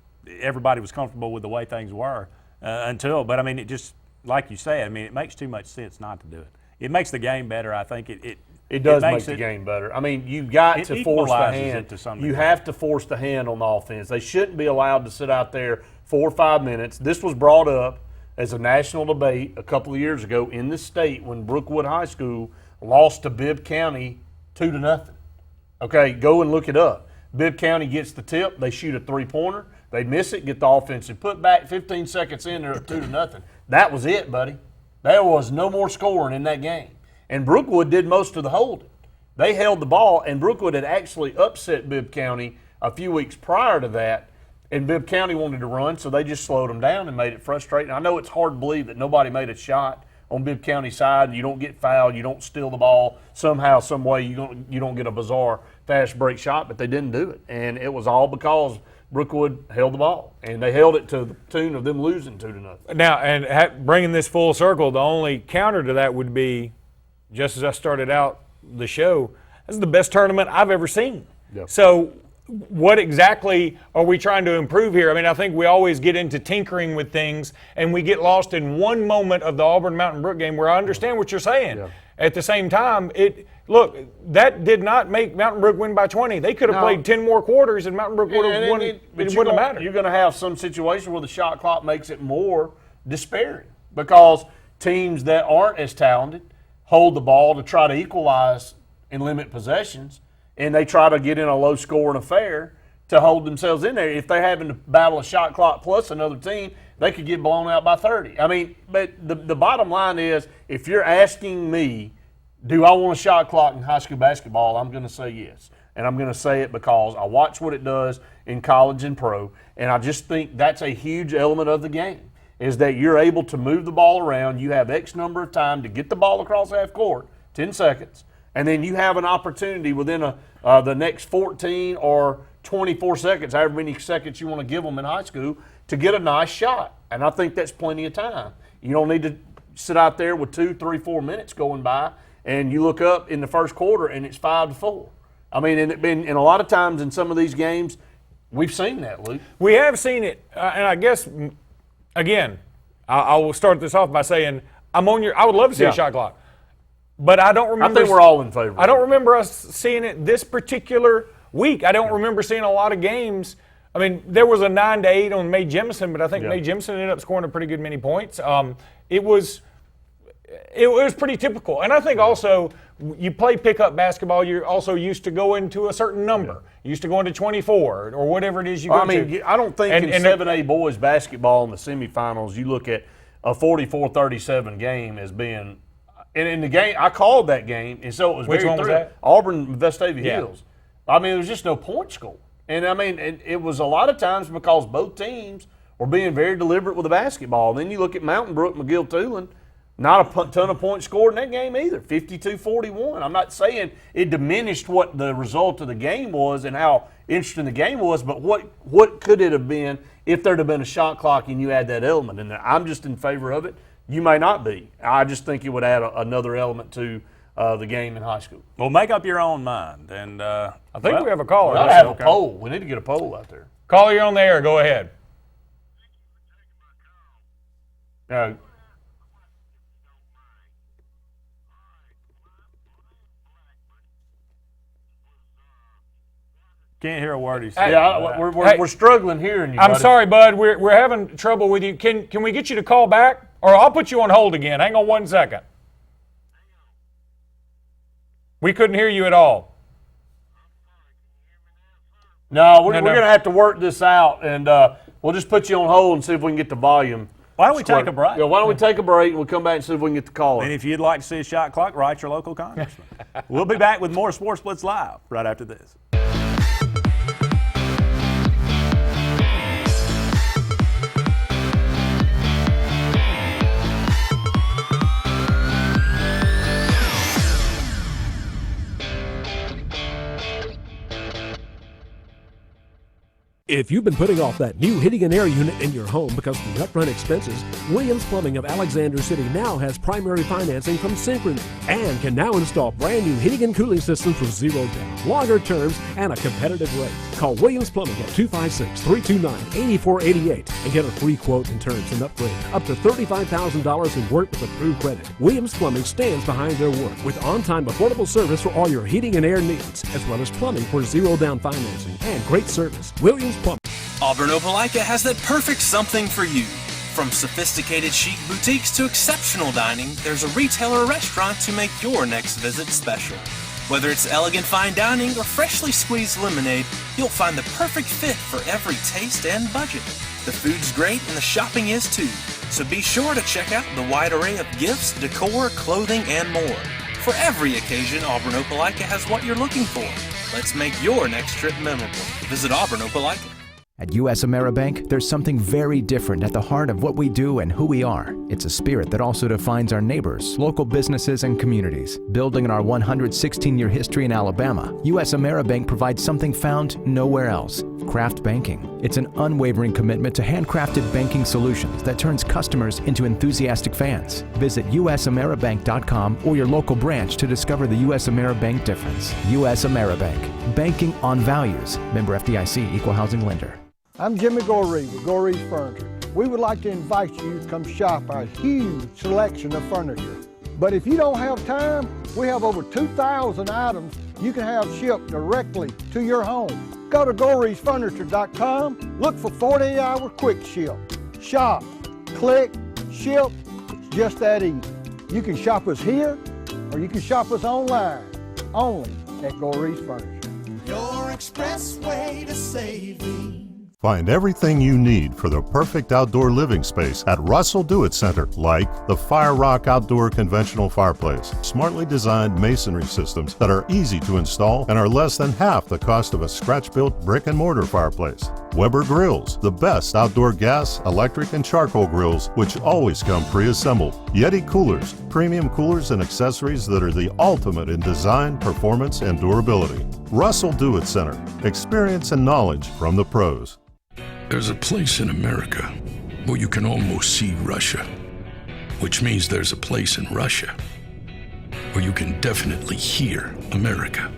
everybody was comfortable with the way things were but I mean, it just like you said. I mean, it makes too much sense not to do it. It makes the game better. I think it does make the game better. I mean, you've got to force the hand. You have to force the hand on the offense. They shouldn't be allowed to sit out there 4 or 5 minutes. This was brought up as a national debate a couple of years ago in the state when Brookwood High School lost to Bibb County 2-0. Okay, go and look it up. Bibb County gets the tip. They shoot a 3-pointer. They miss it, get the offensive put back. 15 seconds in, they're up 2-0. That was it, buddy. There was no more scoring in that game. And Brookwood did most of the holding. They held the ball, and Brookwood had actually upset Bibb County a few weeks prior to that, and Bibb County wanted to run, so they just slowed them down and made it frustrating. I know it's hard to believe that nobody made a shot on Bibb County's side. You don't get fouled. You don't steal the ball. Somehow, some way, you don't get a bizarre fast break shot, but they didn't do it. And it was all because Brookwood held the ball, and they held it to the tune of them losing 2-0. Now, and bringing this full circle, the only counter to that would be, just as I started out the show, this is the best tournament I've ever seen. Yep. So what exactly are we trying to improve here? I mean, I think we always get into tinkering with things, and we get lost in one moment of the Auburn Mountain Brook game where I understand what you're saying. Yeah. At the same time, that did not make Mountain Brook win by 20. They could have played 10 more quarters, and Mountain Brook would have won. It wouldn't have mattered. You're going to have some situation where the shot clock makes it more despairing because teams that aren't as talented hold the ball to try to equalize and limit possessions, and they try to get in a low-scoring affair to hold themselves in there. If they're having to battle a shot clock plus another team, they could get blown out by 30. I mean, but the bottom line is, if you're asking me, do I want a shot clock in high school basketball, I'm going to say yes. And I'm going to say it because I watch what it does in college and pro, and I just think that's a huge element of the game, is that you're able to move the ball around. You have X number of time to get the ball across half court, 10 seconds, and then you have an opportunity within the next 14 or 24 seconds, however many seconds you want to give them in high school, to get a nice shot. And I think that's plenty of time. You don't need to sit out there with 2, 3, 4 minutes going by, and you look up in the first quarter and it's 5-4. I mean, and a lot of times in some of these games, we've seen that, Luke. We have seen it, and I guess, again, I will start this off by saying I would love to see a shot clock. But I don't remember. I think we're all in favor. I don't remember us seeing it this particular week. I don't remember seeing a lot of games. I mean, there was a 9-8 on Mae Jemison, but I think Mae Jemison ended up scoring a pretty good many points. It was pretty typical. And I think also you play pickup basketball, you're also used to going to a certain number. You used to go into 24 or whatever it is you go to. I don't think in 7A boys basketball in the semifinals, you look at a 44-37 game as being – and in the game, I called that game, and so it was Which very one was that? Auburn, Vestavia Hills. I mean, there was just no point score. And, I mean, it was a lot of times because both teams were being very deliberate with the basketball. And then you look at Mountain Brook, McGill-Toolen, not a ton of points scored in that game either, 52-41. I'm not saying it diminished what the result of the game was and how interesting the game was, but what could it have been if there'd have been a shot clock and you add that element in there? I'm just in favor of it. You may not be. I just think it would add another element to the game in high school. Well, make up your own mind. And I think we have a caller. We ought to have a poll. We need to get a poll out there. Caller, you're on the air. Go ahead. Can't hear a word he said. Yeah, we're struggling hearing you. I'm buddy. sorry, bud. We're having trouble with you. Can we get you to call back? Or I'll put you on hold again. Hang on 1 second. We couldn't hear you at all. No, we're going to have to work this out, and we'll just put you on hold and see if we can get the volume. Why don't we take a break? Yeah, why don't we take a break and we'll come back and see if we can get the caller. And if you'd like to see a shot clock, write your local congressman. We'll be back with more Sports Blitz Live right after this. If you've been putting off that new heating and air unit in your home because of the upfront expenses, Williams Plumbing of Alexander City now has primary financing from Synchrony and can now install brand new heating and cooling systems with zero down, longer terms, and a competitive rate. Call Williams Plumbing at 256-329-8488 and get a free quote and terms and upgrade up to $35,000 in work with approved credit. Williams Plumbing stands behind their work with on-time affordable service for all your heating and air needs, as well as plumbing for zero down financing and great service. Williams Plumbing. Auburn Opelika has that perfect something for you. From sophisticated chic boutiques to exceptional dining, there's a retailer or restaurant to make your next visit special. Whether it's elegant fine dining or freshly squeezed lemonade, you'll find the perfect fit for every taste and budget. The food's great and the shopping is too, so be sure to check out the wide array of gifts, decor, clothing, and more. For every occasion, Auburn Opelika has what you're looking for. Let's make your next trip memorable. Visit Auburn Opelika. At U.S. Ameribank, there's something very different at the heart of what we do and who we are. It's a spirit that also defines our neighbors, local businesses, and communities. Building on our 116-year history in Alabama, U.S. Ameribank provides something found nowhere else: craft banking. It's an unwavering commitment to handcrafted banking solutions that turns customers into enthusiastic fans. Visit usameribank.com or your local branch to discover the U.S. Ameribank difference. U.S. Ameribank. Banking on values. Member FDIC, Equal Housing Lender. I'm Jimmy Goree with Goree's Furniture. We would like to invite you to come shop our huge selection of furniture. But if you don't have time, we have over 2,000 items you can have shipped directly to your home. Go to GoreesFurniture.com, look for 48-hour quick ship. Shop, click, ship, it's just that easy. You can shop us here or you can shop us online, only at Goree's Furniture. Your express way to saving. Find everything you need for the perfect outdoor living space at Russell Do-It Center, like the Fire Rock Outdoor Conventional Fireplace, smartly designed masonry systems that are easy to install and are less than half the cost of a scratch-built brick and mortar fireplace. Weber Grills, the best outdoor gas, electric, and charcoal grills, which always come pre-assembled. Yeti Coolers, premium coolers and accessories that are the ultimate in design, performance, and durability. Russell Do-It Center, experience and knowledge from the pros. There's a place in America where you can almost see Russia, which means there's a place in Russia where you can definitely hear America.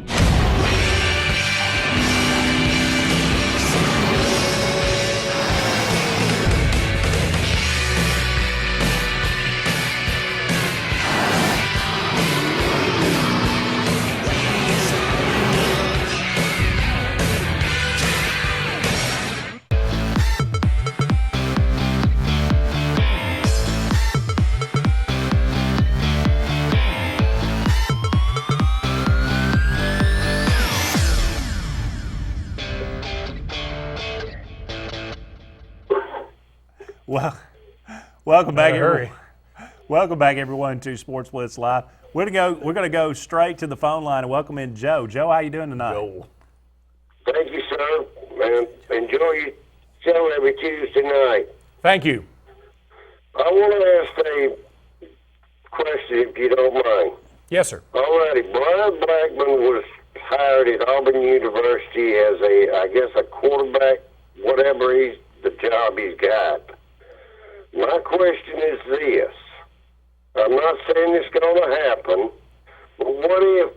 Well, welcome back, everyone. Welcome back, everyone, to Sports Blitz Live. We're gonna go straight to the phone line and welcome in Joe. Joe, how you doing tonight? Thank you, sir. And enjoy your show every Tuesday night. Thank you. I want to ask a question, if you don't mind. Yes, sir. All righty. Brian Blackman was hired at Auburn University as a quarterback, whatever the job he's got. My question is this. I'm not saying it's going to happen, But what if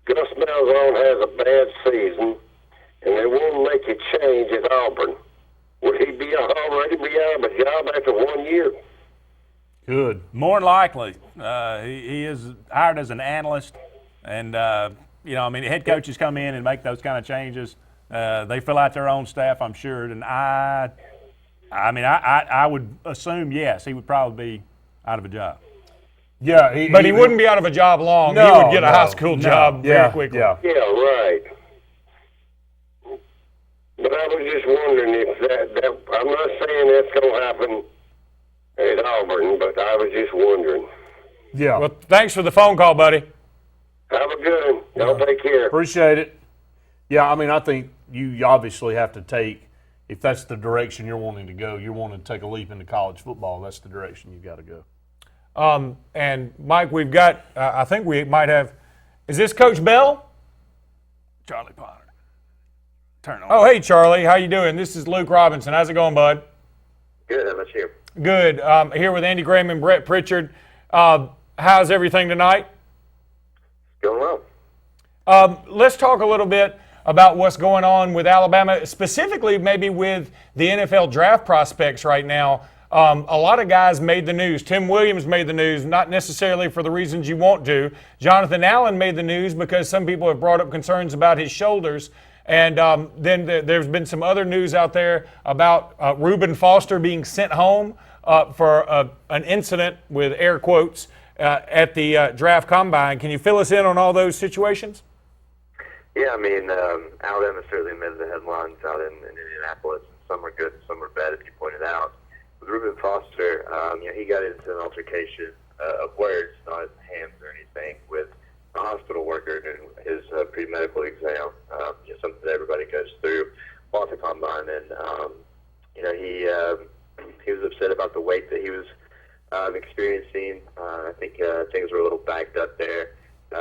Gus Malzahn has a bad season and they won't make a change at Auburn? Would he be already be out of a job after 1 year? Good. More than likely. He is hired as an analyst, and, the head coaches come in and make those kind of changes. They fill out their own staff, I'm sure, and I would assume, yes, he would probably be out of a job. Yeah, but he wouldn't be out of a job long. No, he would get a high school job very quickly. Yeah, right. But I was just wondering if that I'm not saying that's going to happen at Auburn, but I was just wondering. Yeah. Well, thanks for the phone call, buddy. Have a good one. Y'all take care. Appreciate it. Yeah, I think you obviously have to take, if that's the direction you're wanting to go, you're wanting to take a leap into college football, that's the direction you've got to go. And, Mike, we've got, I think we might have, is this Coach Bell? Charlie Potter. Turn on. Oh, hey, Charlie. How you doing? This is Luke Robinson. How's it going, bud? Good. How about you? Good. Here with Andy Graham and Brett Pritchard. How's everything tonight? Going well. Let's talk a little bit about what's going on with Alabama, specifically maybe with the NFL draft prospects right now. A lot of guys made the news. Tim Williams made the news, not necessarily for the reasons you want to. Jonathan Allen made the news because some people have brought up concerns about his shoulders. And then there's been some other news out there about Reuben Foster being sent home for an incident, with air quotes, at the draft combine. Can you fill us in on all those situations? Yeah, Alabama certainly made the headlines out in Indianapolis. Some were good, some were bad, as you pointed out. With Reuben Foster, he got into an altercation of words, not hands or anything, with a hospital worker during his pre-medical exam, something that everybody goes through while at the combine. And, he was upset about the weight that he was experiencing. I think things were a little backed up there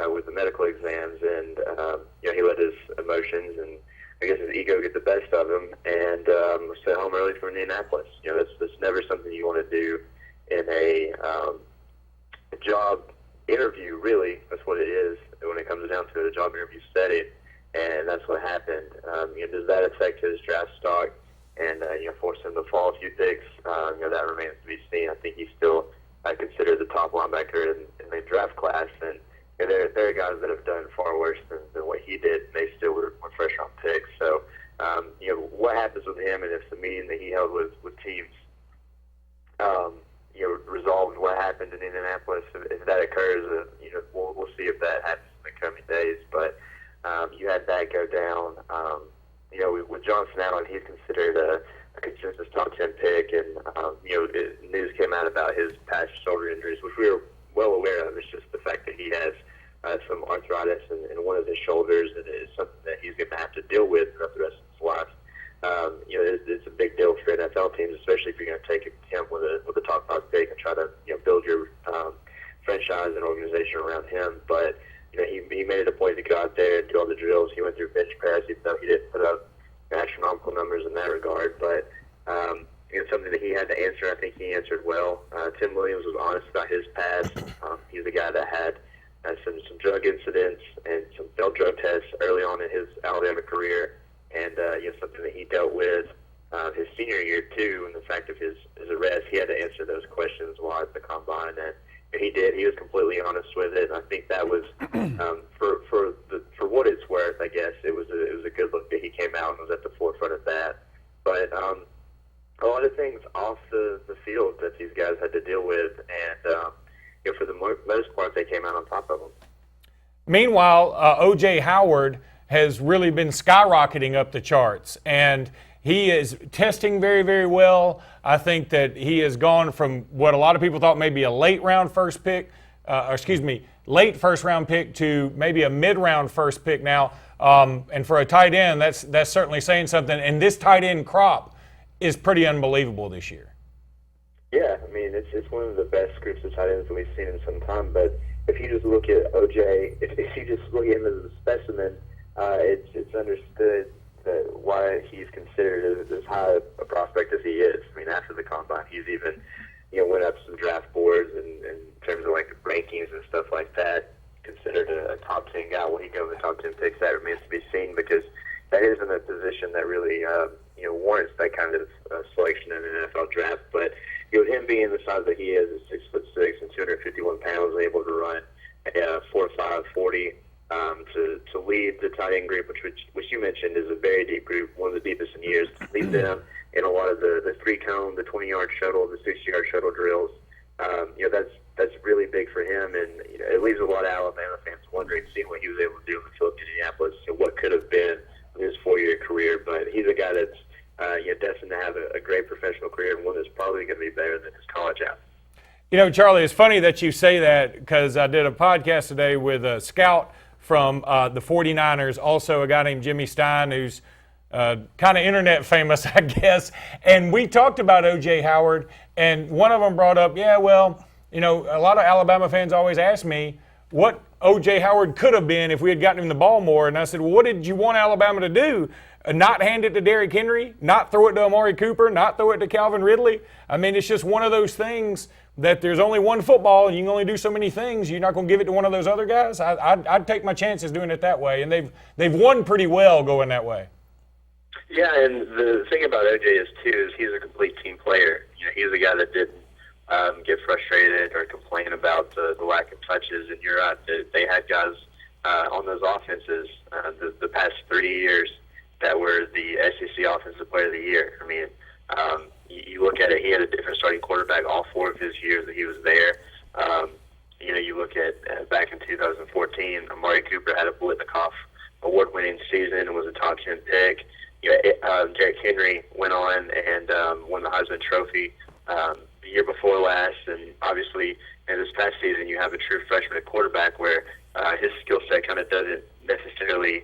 with the medical exams, and, he let his emotions and I guess his ego get the best of him, and was sent home early from Indianapolis. That's never something you want to do in a job interview, really. That's what it is when it comes down to it, a job interview setting, and that's what happened. Does that affect his draft stock and force him to fall a few picks? That remains to be seen. I think he's still considered the top linebacker in the draft class, and there are guys that have done far worse than what he did, and they still were first round picks. So what happens with him, and if the meeting that he held with teams resolved what happened in Indianapolis, if that occurs, we'll see if that happens in the coming days. But you had that go down. With Johnson Allen, he's considered a consensus top 10 pick, and news came out about his past shoulder injuries, which we were well aware of. It's just the fact that he has some arthritis in one of his shoulders, and it is something that he's going to have to deal with throughout the rest of his life. It's a big deal for NFL teams, especially if you're going to take him with a top 5 pick and try to build your franchise and organization around him. But he made it a point to go out there and do all the drills. He went through bench press, even though he didn't put up astronomical numbers in that regard. But it's something that he had to answer. I think he answered well. Tim Williams was honest about his past. He's a guy that had some drug incidents and some failed drug tests early on in his Alabama career, and something that he dealt with his senior year too, and the fact of his arrest. He had to answer those questions while at the combine, and he did. He was completely honest with it, and I think that was for what it's worth. I guess it was a good look that he came out and was at the forefront of that. But a lot of things off the field that these guys had to deal with, and for the most part, they came out on top of them. Meanwhile, O.J. Howard has really been skyrocketing up the charts, and he is testing very, very well. I think that he has gone from what a lot of people thought maybe a late first round pick to maybe a mid-round first pick now. And for a tight end, that's certainly saying something. And this tight end crop is pretty unbelievable this year. Yeah, it's one of the best groups of tight ends that we've seen in some time. But if you just look at OJ, if you just look at him as a specimen, it's understood that why he's considered as high a prospect as he is. After the combine, he's even went up some draft boards in terms of like rankings and stuff like that. considered a top 10 guy. Will he go in the top 10 picks? That remains to be seen, because that isn't a position that really warrants that kind of selection in an NFL draft. But with him being the size that he is 6'6" and 251 pounds, able to run a 4.5 40 to lead the tight end group, which you mentioned is a very deep group, one of the deepest in years. To lead them in a lot of the 3-cone, the 20-yard shuttle, the 60-yard shuttle drills. That's really big for him, and it leaves a lot of Alabama fans wondering, seeing what he was able to do in the field in Indianapolis, what could have been in his 4-year career. But he's a guy that's destined to have a great professional career, and one that's probably going to be better than his college app. Charlie, it's funny that you say that, because I did a podcast today with a scout from the 49ers, also a guy named Jimmy Stein, who's kind of internet famous, I guess. And we talked about O.J. Howard, and one of them brought up, a lot of Alabama fans always ask me what O.J. Howard could have been if we had gotten him the ball more. And I said, well, what did you want Alabama to do? Not hand it to Derrick Henry, not throw it to Amari Cooper, not throw it to Calvin Ridley. I mean, it's just one of those things that there's only one football and you can only do so many things. You're not going to give it to one of those other guys. I'd take my chances doing it that way, and they've won pretty well going that way. Yeah, and the thing about O.J. is he's a complete team player. He's a guy that didn't get frustrated or complain about the lack of touches. And you're right, they had guys on those offenses the past 3 years that were the SEC Offensive Player of the Year. I mean, you look at it, he had a different starting quarterback all 4 of his years that he was there. You look at back in 2014, Amari Cooper had a Blitnikoff award-winning season and was a top 10 pick. Derrick Henry went on and won the Heisman Trophy the year before last, and obviously in this past season you have a true freshman at quarterback where his skill set kind of doesn't necessarily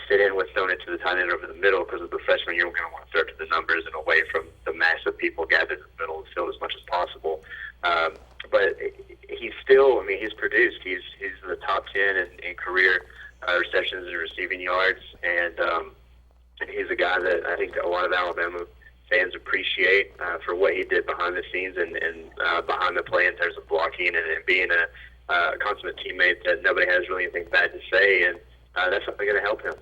fit in with throwing it to the tight end over the middle, because of the freshman you're going to want to throw it to the numbers and away from the mass of people gathered in the middle of the field as much as possible. But he's still, he's produced. He's in the top 10 in career receptions and receiving yards, and he's a guy that I think a lot of Alabama fans appreciate for what he did behind the scenes and behind the play in terms of blocking and being a consummate teammate that nobody has really anything bad to say, and that's something going to help him.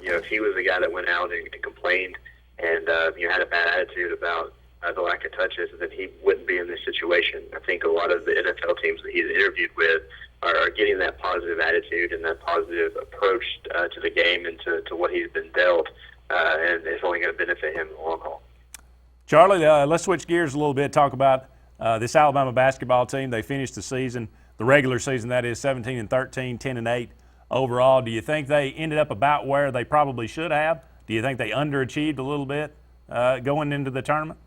If he was a guy that went out and complained and had a bad attitude about the lack of touches, then he wouldn't be in this situation. I think a lot of the NFL teams that he's interviewed with are getting that positive attitude and that positive approach to the game and to what he's been dealt, and it's only going to benefit him in the long haul. Charlie, let's switch gears a little bit, talk about this Alabama basketball team. They finished the season, the regular season that is, 17-13, 10-8 overall. Do you think they ended up about where they probably should have? Do you think they underachieved a little bit going into the tournament?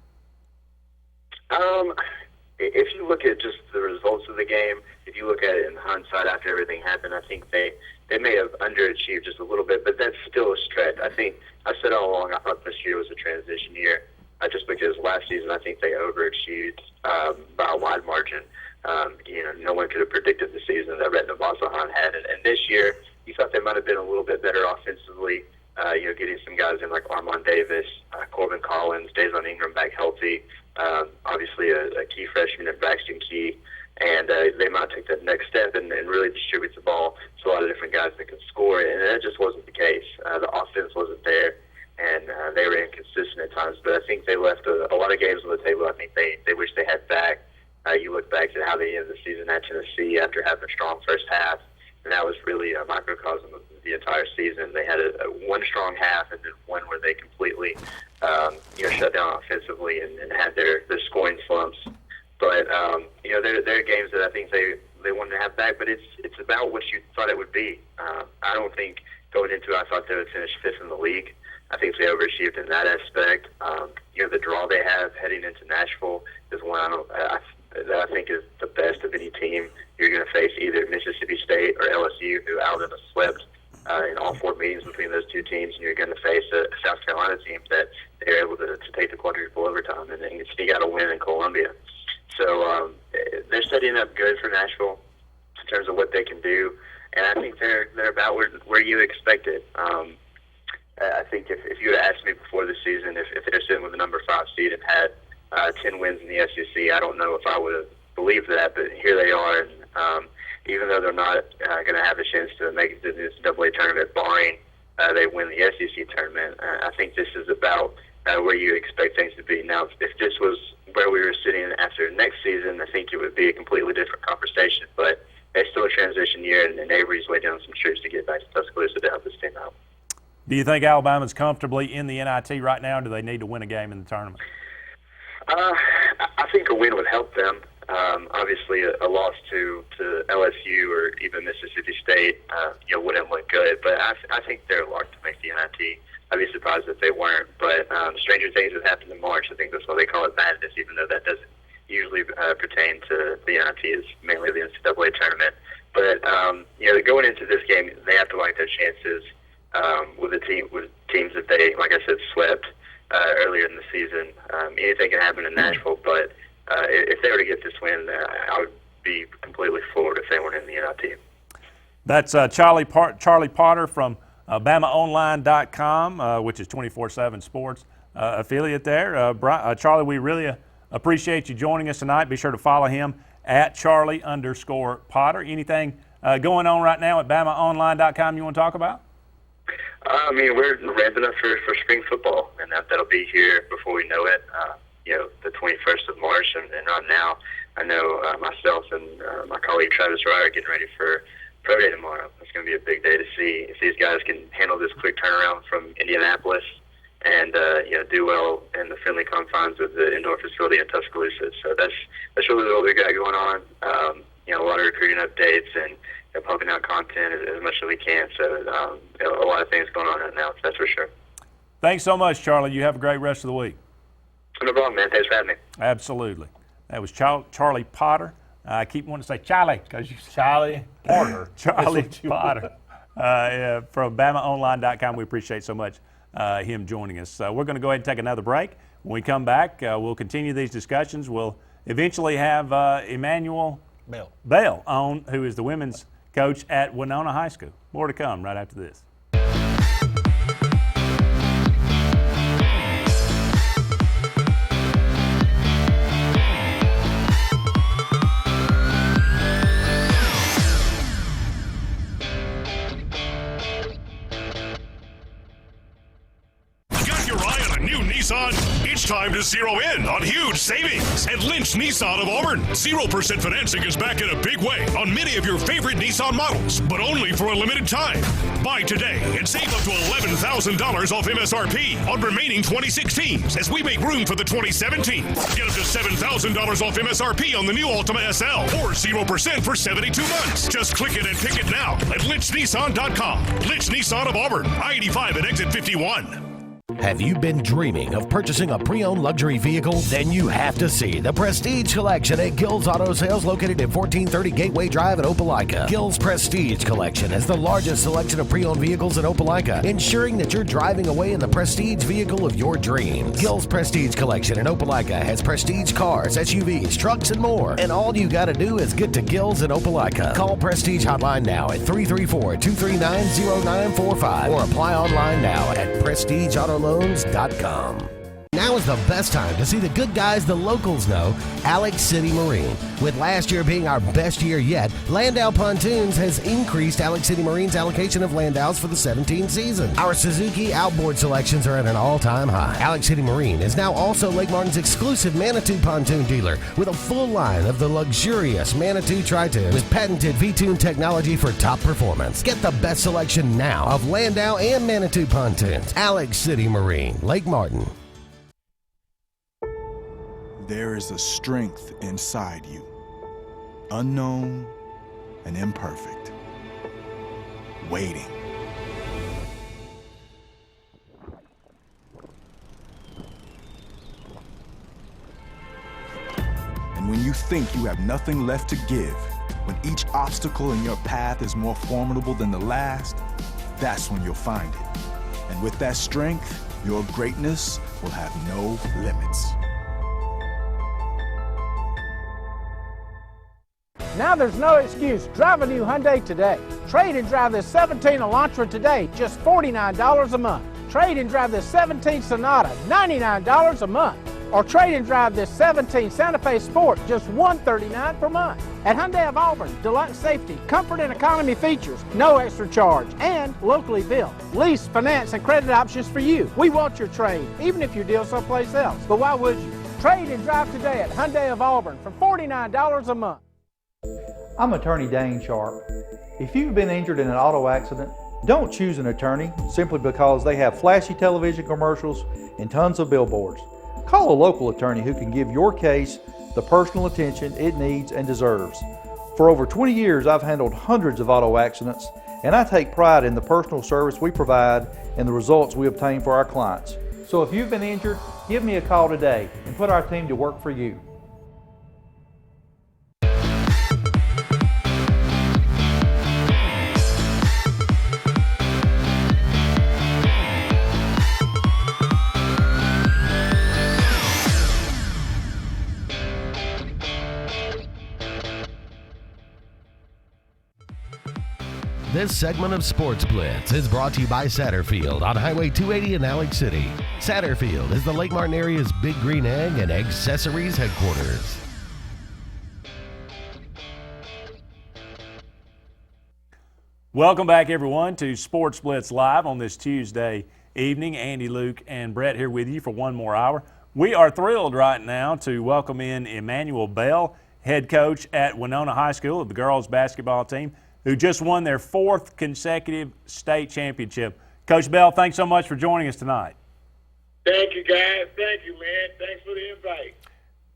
If you look at just the results of the game, if you look at it in hindsight after everything happened, I think they may have underachieved just a little bit, but that's still a stretch. I think I said all along I thought this year was a transition year, just because last season I think they overachieved by a wide margin. No one could have predicted the season that Rhett Navasahan had, and this year you thought they might have been a little bit better offensively. Getting some guys in like Armon Davis, Corbin Collins, Dazon Ingram back healthy. Obviously a key freshman at Braxton Key, and they might take that next step and really distribute the ball to a lot of different guys that can score, and that just wasn't the case. The offense wasn't there, and they were inconsistent at times, but I think they left a lot of games on the table I think they wish they had back. You look back at how they ended the season at Tennessee after having a strong first half, and that was really a microcosm of the entire season. They had a one strong half and then one where they completely shut down offensively and had their scoring slumps. But there are games that I think they wanted to have back, but it's about what you thought it would be. I don't think going into it I thought they would finish 5th in the league. I think they overachieved in that aspect. The draw they have heading into Nashville is one I think is the best of any team. You're going to face either Mississippi State or LSU, who Alabama swept in all 4 meetings between those two teams, and you're going to face a South Carolina team that they're able to take the quadruple overtime and then sneak out a win in Columbia. So they're setting up good for Nashville in terms of what they can do, and I think they're about where you expected. I think if you had asked me before the season if they're sitting with the number 5 seed and had 10 wins in the SEC, I don't know if I would have believed that, but here they are. And even though they're not going to have a chance to make it to this NCAA tournament, barring they win the SEC tournament. I think this is about where you expect things to be. Now, if this was where we were sitting after next season, I think it would be a completely different conversation. But it's still a transition year, and Avery's way down some troops to get back to Tuscaloosa to help this team out. Do you think Alabama's comfortably in the NIT right now, or do they need to win a game in the tournament? I think a win would help them. Obviously, a loss to LSU or even Mississippi State, wouldn't look good. But I think they're locked to make the NIT. I'd be surprised if they weren't. But stranger things have happened in March. I think that's why they call it madness, even though that doesn't usually pertain to the NIT. It's mainly the NCAA tournament. But going into this game, they have to like their chances with teams that they, like I said, swept earlier in the season. Anything can happen in Nashville, but if they were to get this win, I would be completely floored if they weren't in the NIT. That's Charlie Potter from BamaOnline.com, which is 24/7 Sports affiliate there. Charlie, we really appreciate you joining us tonight. Be sure to follow him at Charlie_Potter. Anything going on right now at BamaOnline.com you want to talk about? We're ramping up for spring football, and that'll be here before we know it. The 21st of March, and right now, I know myself and my colleague Travis Ryer are getting ready for Pro Day tomorrow. It's going to be a big day to see if these guys can handle this quick turnaround from Indianapolis and do well in the friendly confines of the indoor facility in Tuscaloosa. So that's really what we got going on. A lot of recruiting updates and pumping out content as much as we can. So a lot of things going on right now, that's for sure. Thanks so much, Charlie. You have a great rest of the week. No problem, man. Thanks for having me. Absolutely. That was Charlie Potter. I keep wanting to say Charlie because you Charlie Potter. Charlie Potter from BamaOnline.com. We appreciate so much him joining us. We're going to go ahead and take another break. When we come back, we'll continue these discussions. We'll eventually have Emmanuel Bell on, who is the women's coach at Winona High School. More to come right after this. It's time to zero in on huge savings at Lynch Nissan of Auburn. 0% financing is back in a big way on many of your favorite Nissan models, but only for a limited time. Buy today and save up to $11,000 off MSRP on remaining 2016s as we make room for the 2017. Get up to $7,000 off MSRP on the new Altima SL or 0% for 72 months. Just click it and pick it now at lynchnissan.com. Lynch Nissan of Auburn, I-85 at exit 51. Have you been dreaming of purchasing a pre-owned luxury vehicle? Then you have to see the Prestige Collection at Gill's Auto Sales, located at 1430 Gateway Drive at Opelika. Gill's Prestige Collection has the largest selection of pre-owned vehicles in Opelika, ensuring that you're driving away in the prestige vehicle of your dreams. Gill's Prestige Collection in Opelika has prestige cars, SUVs, trucks, and more. And all you got to do is get to Gill's in Opelika. Call Prestige Hotline now at 334-239-0945 or apply online now at PrestigeAutoLoans.com. Now is the best time to see the good guys the locals know, Alex City Marine. With last year being our best year yet, Landau Pontoons has increased Alex City Marine's allocation of Landaus for the 17 season. Our Suzuki outboard selections are at an all-time high. Alex City Marine is now also Lake Martin's exclusive Manitou pontoon dealer with a full line of the luxurious Manitou Tri-Tune with patented V-Tune technology for top performance. Get the best selection now of Landau and Manitou pontoons. Alex City Marine, Lake Martin. There is a strength inside you, unknown and imperfect, waiting. And when you think you have nothing left to give, when each obstacle in your path is more formidable than the last, that's when you'll find it. And with that strength, your greatness will have no limits. Now there's no excuse. Drive a new Hyundai today. Trade and drive this 17 Elantra today, just $49 a month. Trade and drive this 17 Sonata, $99 a month. Or trade and drive this 17 Santa Fe Sport, just $139 per month. At Hyundai of Auburn, deluxe safety, comfort and economy features, no extra charge, and locally built. Lease, finance, and credit options for you. We want your trade, even if you deal someplace else. But why would you? Trade and drive today at Hyundai of Auburn for $49 a month. I'm attorney Dane Sharp. If you've been injured in an auto accident, don't choose an attorney simply because they have flashy television commercials and tons of billboards. Call a local attorney who can give your case the personal attention it needs and deserves. For over 20 years, I've handled hundreds of auto accidents, and I take pride in the personal service we provide and the results we obtain for our clients. So if you've been injured, give me a call today and put our team to work for you. This segment of Sportz Blitz is brought to you by Satterfield on Highway 280 in Alex City. Satterfield is the Lake Martin area's Big Green Egg and Accessories headquarters. Welcome back, everyone, to Sportz Blitz Live on this Tuesday evening. Andy, Luke, and Brett here with you for one more hour. We are thrilled right now to welcome in Emmanuel Bell, head coach at Winona High School of the girls basketball team, who just won their 4th consecutive state championship. Coach Bell, thanks so much for joining us tonight. Thank you, guys. Thank you, man. Thanks for the invite.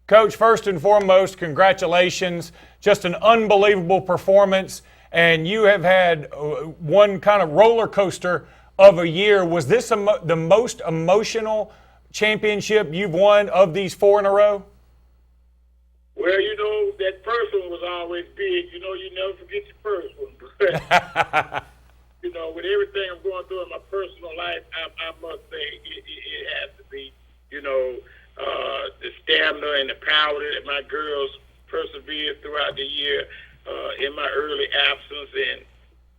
Coach, first and foremost, congratulations. Just an unbelievable performance, and you have had one kind of roller coaster of a year. Was this the most emotional championship you've won of these 4 in a row? Well, you know, that first one was always big. You know, you never forget your first one. You know, with everything I'm going through in my personal life, I must say it has to be, you know, the stamina and the power that my girls persevered throughout the year in my early absence, and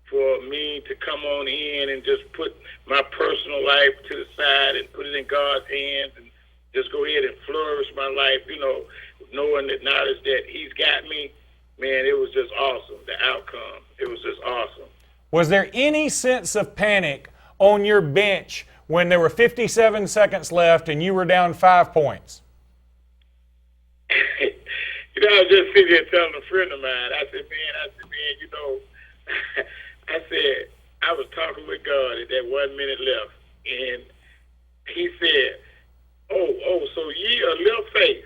for me to come on in and just put my personal life to the side and put it in God's hands and just go ahead and flourish my life, you know, knowing the knowledge that He's got me, man, it was just awesome, the outcome. It was just awesome. Was there any sense of panic on your bench when there were 57 seconds left and you were down 5 points? You know, I was just sitting here telling a friend of mine, I said, man, you know, I said, I was talking with God at that 1 minute left, and He said, oh, so ye a little faith.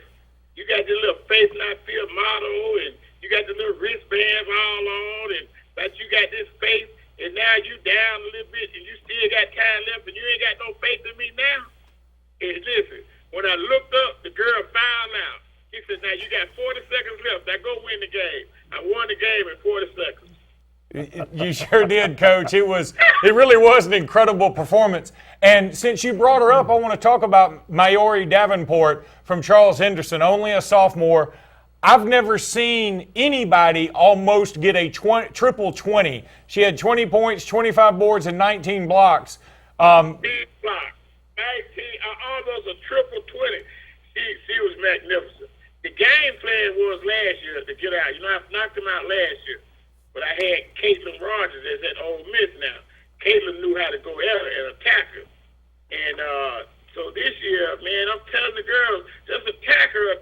You got the little faith not fear motto, and you got the little wristbands all on, and but you got this faith, and now you down a little bit, and you still got time left, and you ain't got no faith in me now. And listen, when I looked up, the girl found out. He said, now you got 40 seconds left. Now go win the game. I won the game in 40 seconds. You sure did, Coach. It really was an incredible performance. And since you brought her up, I want to talk about Mayori Davenport from Charles Henderson, only a sophomore. I've never seen anybody almost get a triple 20. She had 20 points, 25 boards, and 19 blocks. Big block. 19, almost a triple 20. She was magnificent. The game plan was last year to get out. You know, I knocked him out last year. But I had Caitlin Rogers as at Ole Miss now. Caitlin knew how to go at her and attack her. And so this year, man, I'm telling the girls, just attack her.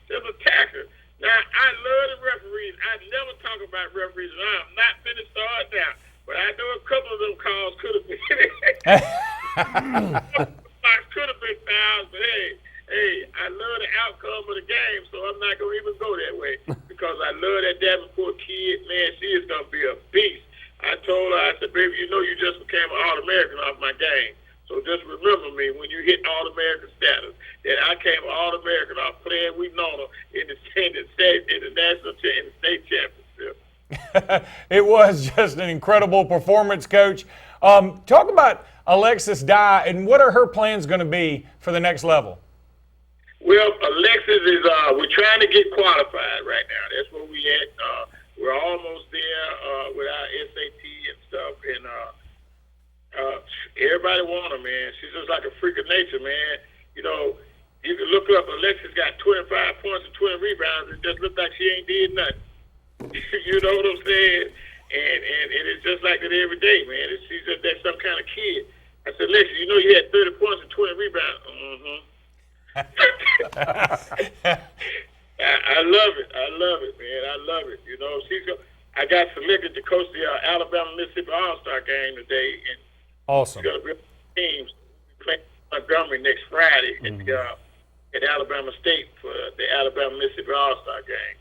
Just attack her. Now, I love the referees. I never talk about referees, and I'm not finished starting now. But I know a couple of them calls could have been could have been fouls, but hey, I love the outcome of the game, so I'm not going to even go that way because I love that Davenport kid. Man, she is going to be a beast. I told her, I said, baby, you know you just became an All-American off my game. So just remember me when you hit All-American status, that I came All-American off playing with Nona in the state championship. It was just an incredible performance, Coach. Talk about Alexis Dye and what are her plans going to be for the next level? Well, Alexis is, we're trying to get qualified right now. That's where we at. We're almost there with our SAT and stuff. And everybody want her, man. She's just like a freak of nature, man. You know, you can look up, Alexis got 25 points and 20 rebounds. It just looked like she ain't did nothing. You know what I'm saying? And it's just like that every day, man. She's just that some kind of kid. I said, Alexis, you know you had 30 points and 20 rebounds. I love it. I love it, man. I love it. You know, I got selected to coach the Alabama-Mississippi All-Star game today. And awesome. She's going to be on the teams playing Montgomery next Friday at Alabama State for the Alabama-Mississippi All-Star game.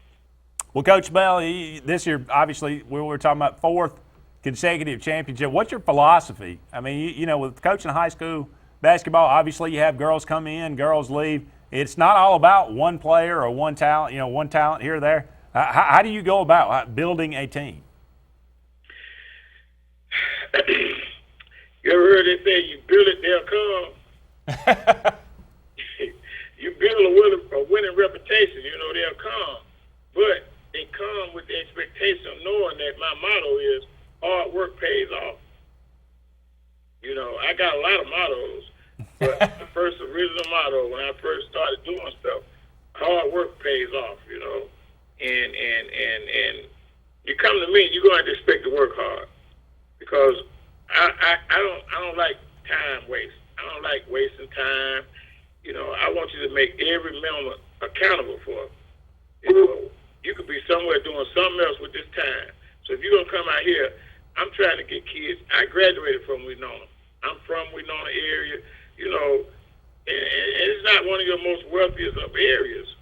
Well, Coach Bell, this year, obviously, we were talking about 4th consecutive championship. What's your philosophy? I mean, you know, with coaching high school basketball, obviously you have girls come in, girls leave. It's not all about one player or one talent, one talent here or there. How do you go about building a team? You ever heard they say, you build it, they'll come? You build a winning reputation, they'll come. But they come with the expectation of knowing that my motto is hard work pays off. I got a lot of mottos, but the first original motto when I first started doing stuff, hard work pays off, and you come to me, you're going to expect to work hard because I don't like time waste. I don't like wasting time. I want you to make every moment accountable for it. You could be somewhere doing something else with this time. So if you're going to come out here, I'm trying to get kids. I graduated from Winona. I'm from Winona area, and it's not one of your most wealthiest of areas.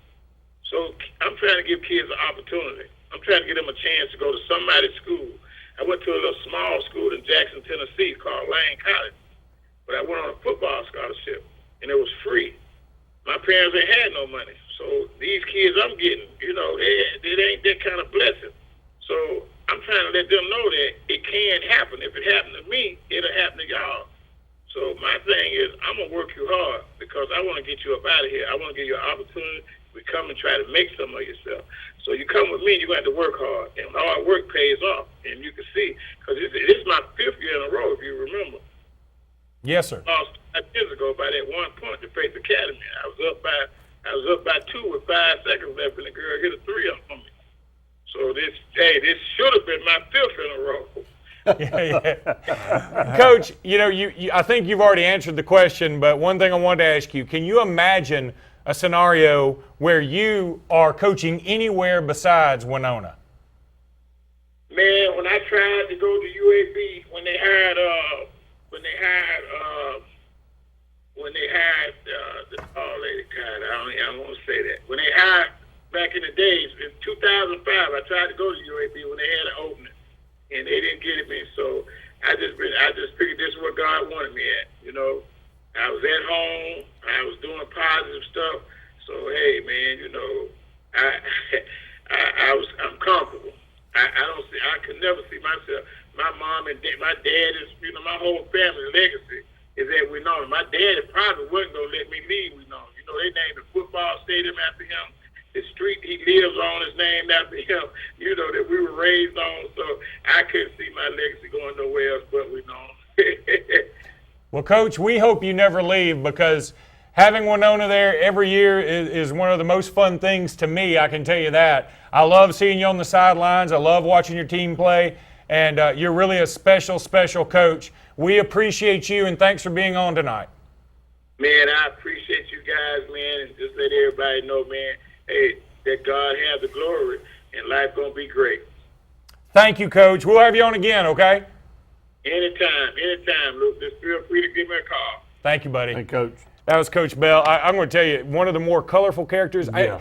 So I'm trying to give kids an opportunity. I'm trying to give them a chance to go to somebody's school. I went to a little small school in Jackson, Tennessee called Lane College, but I went on a football scholarship, and it was free. My parents ain't had no money. So these kids I'm getting, it ain't that kind of blessing. So I'm trying to let them know that it can happen. If it happened to me, it'll happen to y'all. So my thing is, I'm going to work you hard because I want to get you up out of here. I want to give you an opportunity to come and try to make some of yourself. So you come with me, you're going to have to work hard. And hard work pays off. And you can see, because this is my 5th year in a row, if you remember. Yes, sir. Lost 5 years ago by that 1 point to Faith Academy. I was up by 2 with 5 seconds left, and the girl hit a 3 on me. So this should have been my 5th in a row. Yeah. Coach, I think you've already answered the question, but one thing I wanted to ask you, can you imagine a scenario where you are coaching anywhere besides Winona? Man, when I tried to go to UAB, when they hired the tall lady, God, I don't want to say that. When they hired back in the days, in 2005, I tried to go to UAB when they had an opening, and they didn't get me. So I just figured this is what God wanted me at. I was at home, I was doing positive stuff. So hey, man, I'm comfortable. I could never see myself. My mom and my dad is, my whole family legacy is at Winona. My dad probably wasn't gonna let me leave Winona. They named the football stadium after him. The street he lives on is named after him. That we were raised on. So I couldn't see my legacy going nowhere else but Winona. Well, Coach, we hope you never leave because having Winona there every year is one of the most fun things to me, I can tell you that. I love seeing you on the sidelines. I love watching your team play, and you're really a special, special coach. We appreciate you, and thanks for being on tonight. Man, I appreciate you guys, man, and just let everybody know, man, hey, that God has the glory, and life going to be great. Thank you, Coach. We'll have you on again, okay? Anytime, Luke. Just feel free to give me a call. Thank you, buddy. Hey, Coach. That was Coach Bell. I'm going to tell you, one of the more colorful characters. Yeah.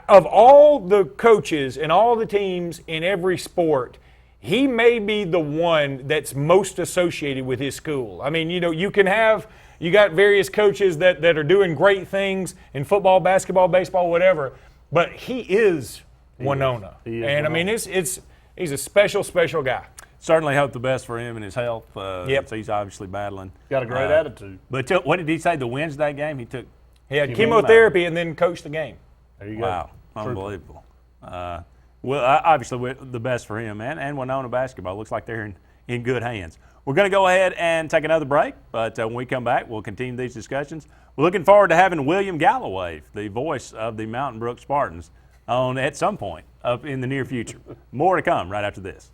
Of all the coaches and all the teams in every sport, he may be the one that's most associated with his school. I mean, you got various coaches that are doing great things in football, basketball, baseball, whatever, but he is Winona. He is and Winona. I mean, he's a special, special guy. Certainly hope the best for him and his health. Yep. He's obviously battling. Got a great attitude. But what did he say, the Wednesday game? He had chemotherapy and then coached the game. There you go. Wow, unbelievable. Well, obviously the best for him and Winona basketball. Looks like they're in good hands. We're going to go ahead and take another break, but when we come back, we'll continue these discussions. We're looking forward to having William Galloway, the voice of the Mountain Brook Spartans, on at some point up in the near future. More to come right after this.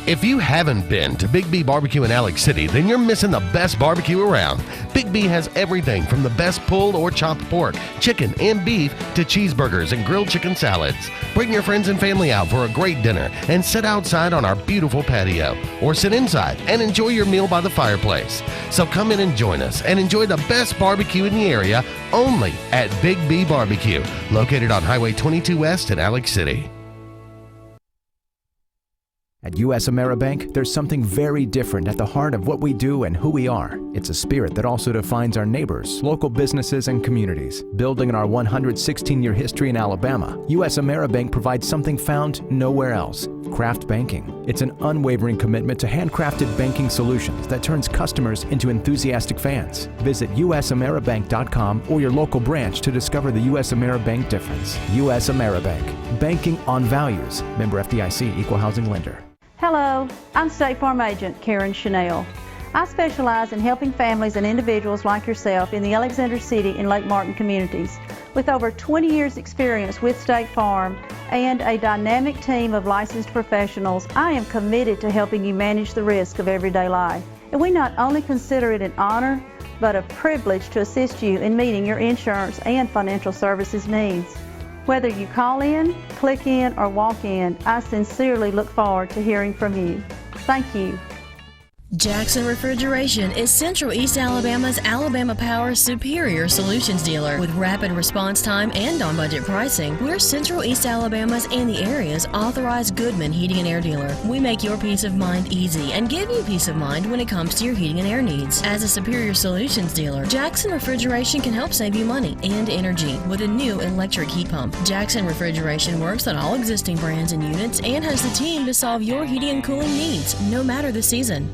If you haven't been to Big B Barbecue in Alex City, then you're missing the best barbecue around. Big B has everything from the best pulled or chopped pork, chicken, and beef to cheeseburgers and grilled chicken salads. Bring your friends and family out for a great dinner and sit outside on our beautiful patio, or sit inside and enjoy your meal by the fireplace. So come in and join us and enjoy the best barbecue in the area only at Big B Barbecue, located on Highway 22 West in Alex City. At U.S. AmeriBank, there's something very different at the heart of what we do and who we are. It's a spirit that also defines our neighbors, local businesses, and communities. Building on our 116-year history in Alabama, U.S. AmeriBank provides something found nowhere else: craft banking. It's an unwavering commitment to handcrafted banking solutions that turns customers into enthusiastic fans. Visit usameribank.com or your local branch to discover the U.S. AmeriBank difference. U.S. AmeriBank, banking on values. Member FDIC, Equal Housing Lender. Hello, I'm State Farm Agent Karen Chanel. I specialize in helping families and individuals like yourself in the Alexander City and Lake Martin communities. With over 20 years experience with State Farm and a dynamic team of licensed professionals, I am committed to helping you manage the risk of everyday life. And we not only consider it an honor, but a privilege to assist you in meeting your insurance and financial services needs. Whether you call in, click in, or walk in, I sincerely look forward to hearing from you. Thank you. Jackson Refrigeration is Central East Alabama's Alabama Power Superior Solutions dealer. With rapid response time and on-budget pricing, we're Central East Alabama's and the area's authorized Goodman Heating and Air dealer. We make your peace of mind easy and give you peace of mind when it comes to your heating and air needs. As a Superior Solutions dealer, Jackson Refrigeration can help save you money and energy with a new electric heat pump. Jackson Refrigeration works on all existing brands and units and has the team to solve your heating and cooling needs, no matter the season.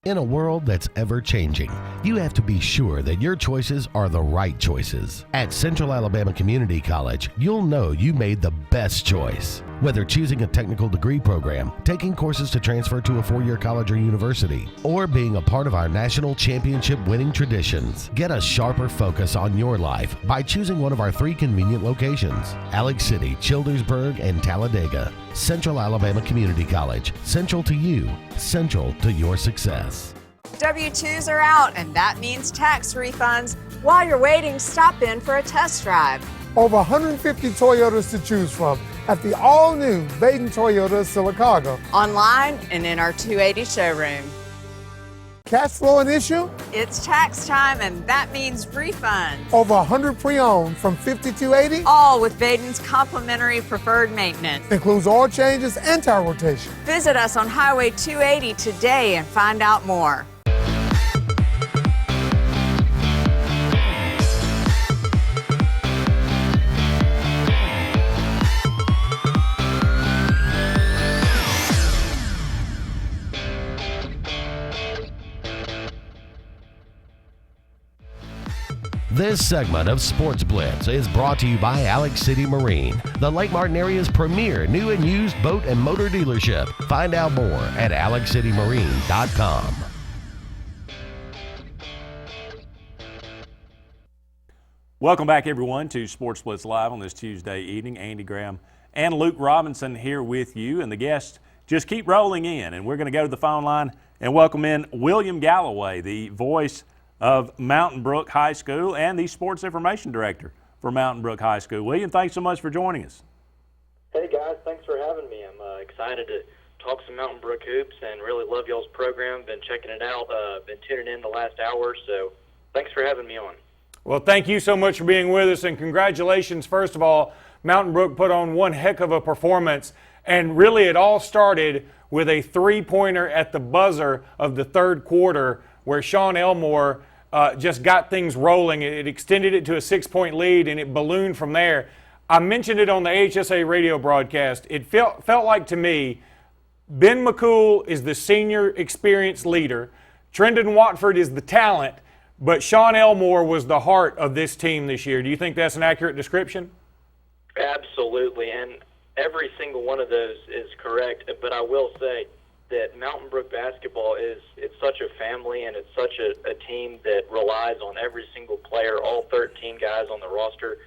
In a world that's ever-changing, you have to be sure that your choices are the right choices. At Central Alabama Community College, you'll know you made the best choice. Whether choosing a technical degree program, taking courses to transfer to a four-year college or university, or being a part of our national championship winning traditions, get a sharper focus on your life by choosing one of our 3 convenient locations: Alex City, Childersburg, and Talladega. Central Alabama Community College. Central to you, central to your success. W-2s are out, and that means tax refunds. While you're waiting, stop in for a test drive. Over 150 Toyotas to choose from at the all-new Baden Toyota Sylacauga. Online and in our 280 showroom. Cash flow an issue? It's tax time, and that means refunds. Over 100 pre-owned from 5280? All with Baden's complimentary preferred maintenance. Includes oil changes and tire rotation. Visit us on Highway 280 today and find out more. This segment of Sportz Blitz is brought to you by Alex City Marine, the Lake Martin area's premier new and used boat and motor dealership. Find out more at alexcitymarine.com. Welcome back, everyone, to Sportz Blitz Live on this Tuesday evening. Andy Graham and Luke Robinson here with you, and the guests just keep rolling in, and we're going to go to the phone line and welcome in William Galloway, the voice of Mountain Brook High School and the Sports Information Director for Mountain Brook High School. William, thanks so much for joining us. Hey, guys. Thanks for having me. I'm excited to talk some Mountain Brook hoops and really love y'all's program. Been checking it out. Been tuning in the last hour, so thanks for having me on. Well, thank you so much for being with us, and congratulations. First of all, Mountain Brook put on one heck of a performance, and really it all started with a three-pointer at the buzzer of the third quarter where Sean Elmore just got things rolling. It extended it to a 6-point lead, and it ballooned from there. I mentioned it on the HSA radio broadcast. It felt like to me, Ben McCool is the senior experienced leader. Trendon Watford is the talent, but Sean Elmore was the heart of this team this year. Do you think that's an accurate description? Absolutely, and every single one of those is correct. But I will say that Mountain Brook basketball it's such a family, and it's such a team that relies on every single player, all 13 guys on the roster.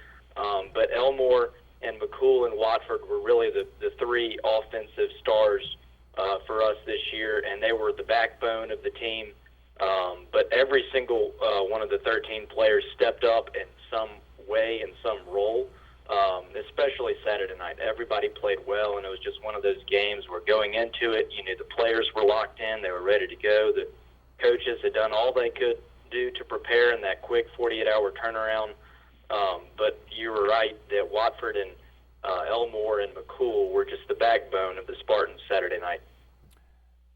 But Elmore and McCool and Watford were really the three offensive stars for us this year, and they were the backbone of the team. But every single one of the 13 players stepped up in some way, in some role, especially Saturday night. Everybody played well, and it was just one of those games where going into it, you knew the players were locked in, they were ready to go. The coaches had done all they could do to prepare in that quick 48-hour turnaround. But you were right that Watford and Elmore and McCool were just the backbone of the Spartans Saturday night.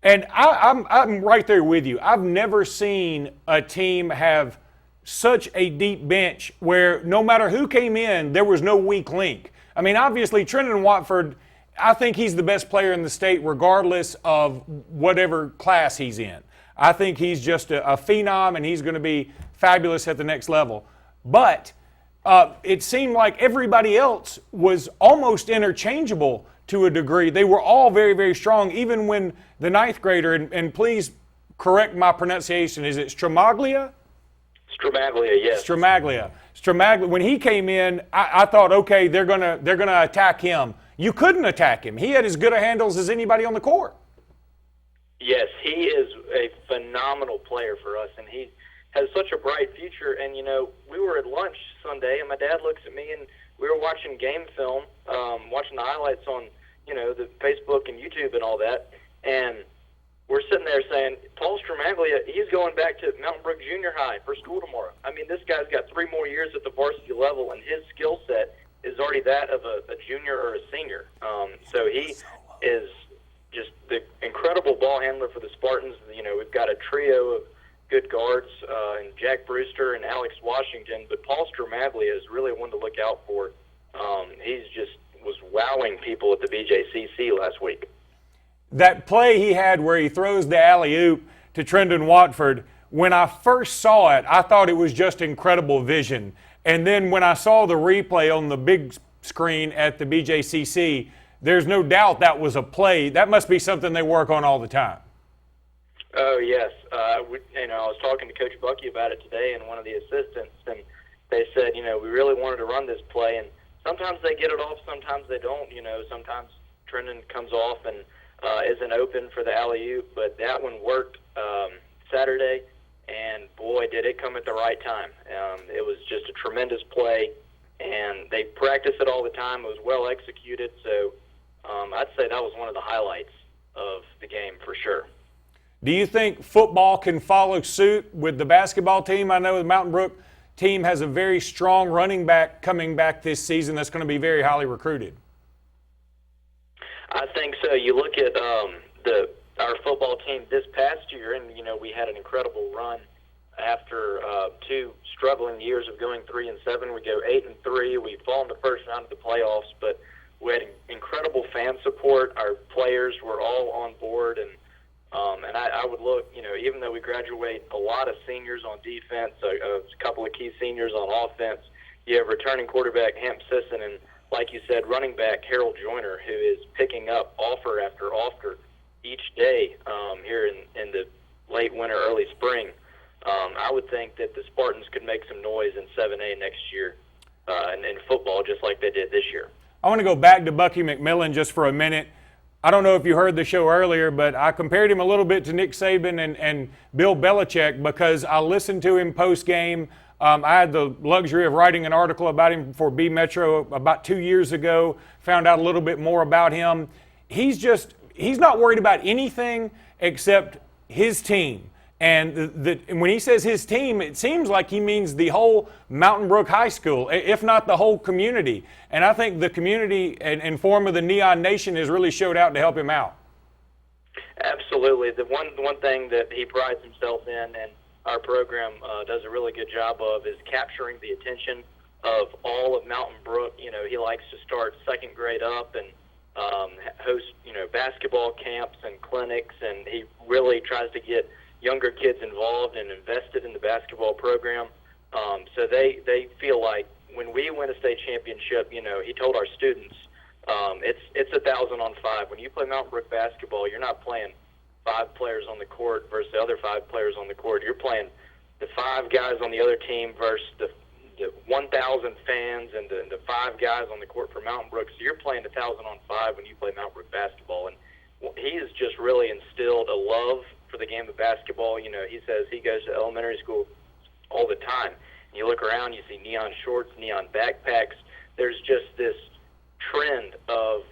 And I'm right there with you. I've never seen a team have such a deep bench where no matter who came in, there was no weak link. I mean, obviously, Trendon Watford, I think he's the best player in the state regardless of whatever class he's in. I think he's just a phenom, and he's going to be fabulous at the next level. But it seemed like everybody else was almost interchangeable to a degree. They were all very, very strong, even when the ninth grader, and please correct my pronunciation, is it Stramaglia? Stramaglia, yes. Stramaglia. When he came in, I thought, okay, they're gonna attack him. You couldn't attack him. He had as good a handles as anybody on the court. Yes, he is a phenomenal player for us, and he has such a bright future. And, you know, we were at lunch Sunday, and my dad looks at me, and we were watching game film, watching the highlights on, you know, the Facebook and YouTube and all that, and we're sitting there saying, Paul Stramaglia, he's going back to Mountain Brook Junior High for school tomorrow. I mean, this guy's got 3 more years at the varsity level, and his skill set is already that of a junior or a senior. So he is just the incredible ball handler for the Spartans. You know, we've got a trio of good guards, and Jack Brewster and Alex Washington, but Paul Stramaglia is really one to look out for. He's just was wowing people at the BJCC last week. That play he had where he throws the alley-oop to Trendon Watford, when I first saw it, I thought it was just incredible vision. And then when I saw the replay on the big screen at the BJCC, there's no doubt that was a play. That must be something they work on all the time. Oh, yes. I was talking to Coach Bucky about it today and one of the assistants, and they said, you know, we really wanted to run this play, and sometimes they get it off, sometimes they don't. You know, sometimes Trendon comes off and isn't open for the alley-oop, but that one worked Saturday, and boy, did it come at the right time. It was just a tremendous play, and they practice it all the time. It was well executed, so I'd say that was one of the highlights of the game for sure. Do you think football can follow suit with the basketball team? I know the Mountain Brook team has a very strong running back coming back this season that's going to be very highly recruited. I think so. You look at our football team this past year, and, you know, we had an incredible run after 2 struggling years of going 3-7. We go 8-3. We fall in the first round of the playoffs, but we had incredible fan support. Our players were all on board, and I would look, you know, even though we graduate a lot of seniors on defense, a couple of key seniors on offense, you have returning quarterback Hamp Sisson, and like you said, running back Harold Joyner, who is picking up offer after offer each day here in the late winter, early spring. I would think that the Spartans could make some noise in 7A next year in football, just like they did this year. I want to go back to Bucky McMillan just for a minute. I don't know if you heard the show earlier, but I compared him a little bit to Nick Saban and Bill Belichick because I listened to him post-game. I had the luxury of writing an article about him for B Metro about 2 years ago, found out a little bit more about him. He's not worried about anything except his team. And when he says his team, it seems like he means the whole Mountain Brook High School, if not the whole community. And I think the community in form of the Neon Nation has really showed out to help him out. Absolutely. The one thing that he prides himself in, and our program does a really good job of, is capturing the attention of all of Mountain Brook. You know, he likes to start second grade up and host, you know, basketball camps and clinics, and he really tries to get younger kids involved and invested in the basketball program. So they feel like when we win a state championship, you know, he told our students, it's 1,000 on 5. When you play Mountain Brook basketball, you're not playing 5 players on the court versus the other 5 players on the court. You're playing the 5 guys on the other team versus the 1,000 fans and the 5 guys on the court for Mountain Brook. So you're playing 1,000 on 5 when you play Mountain Brook basketball. And he has just really instilled a love for the game of basketball. You know, he says he goes to elementary school all the time. And you look around, you see neon shorts, neon backpacks. There's just this trend of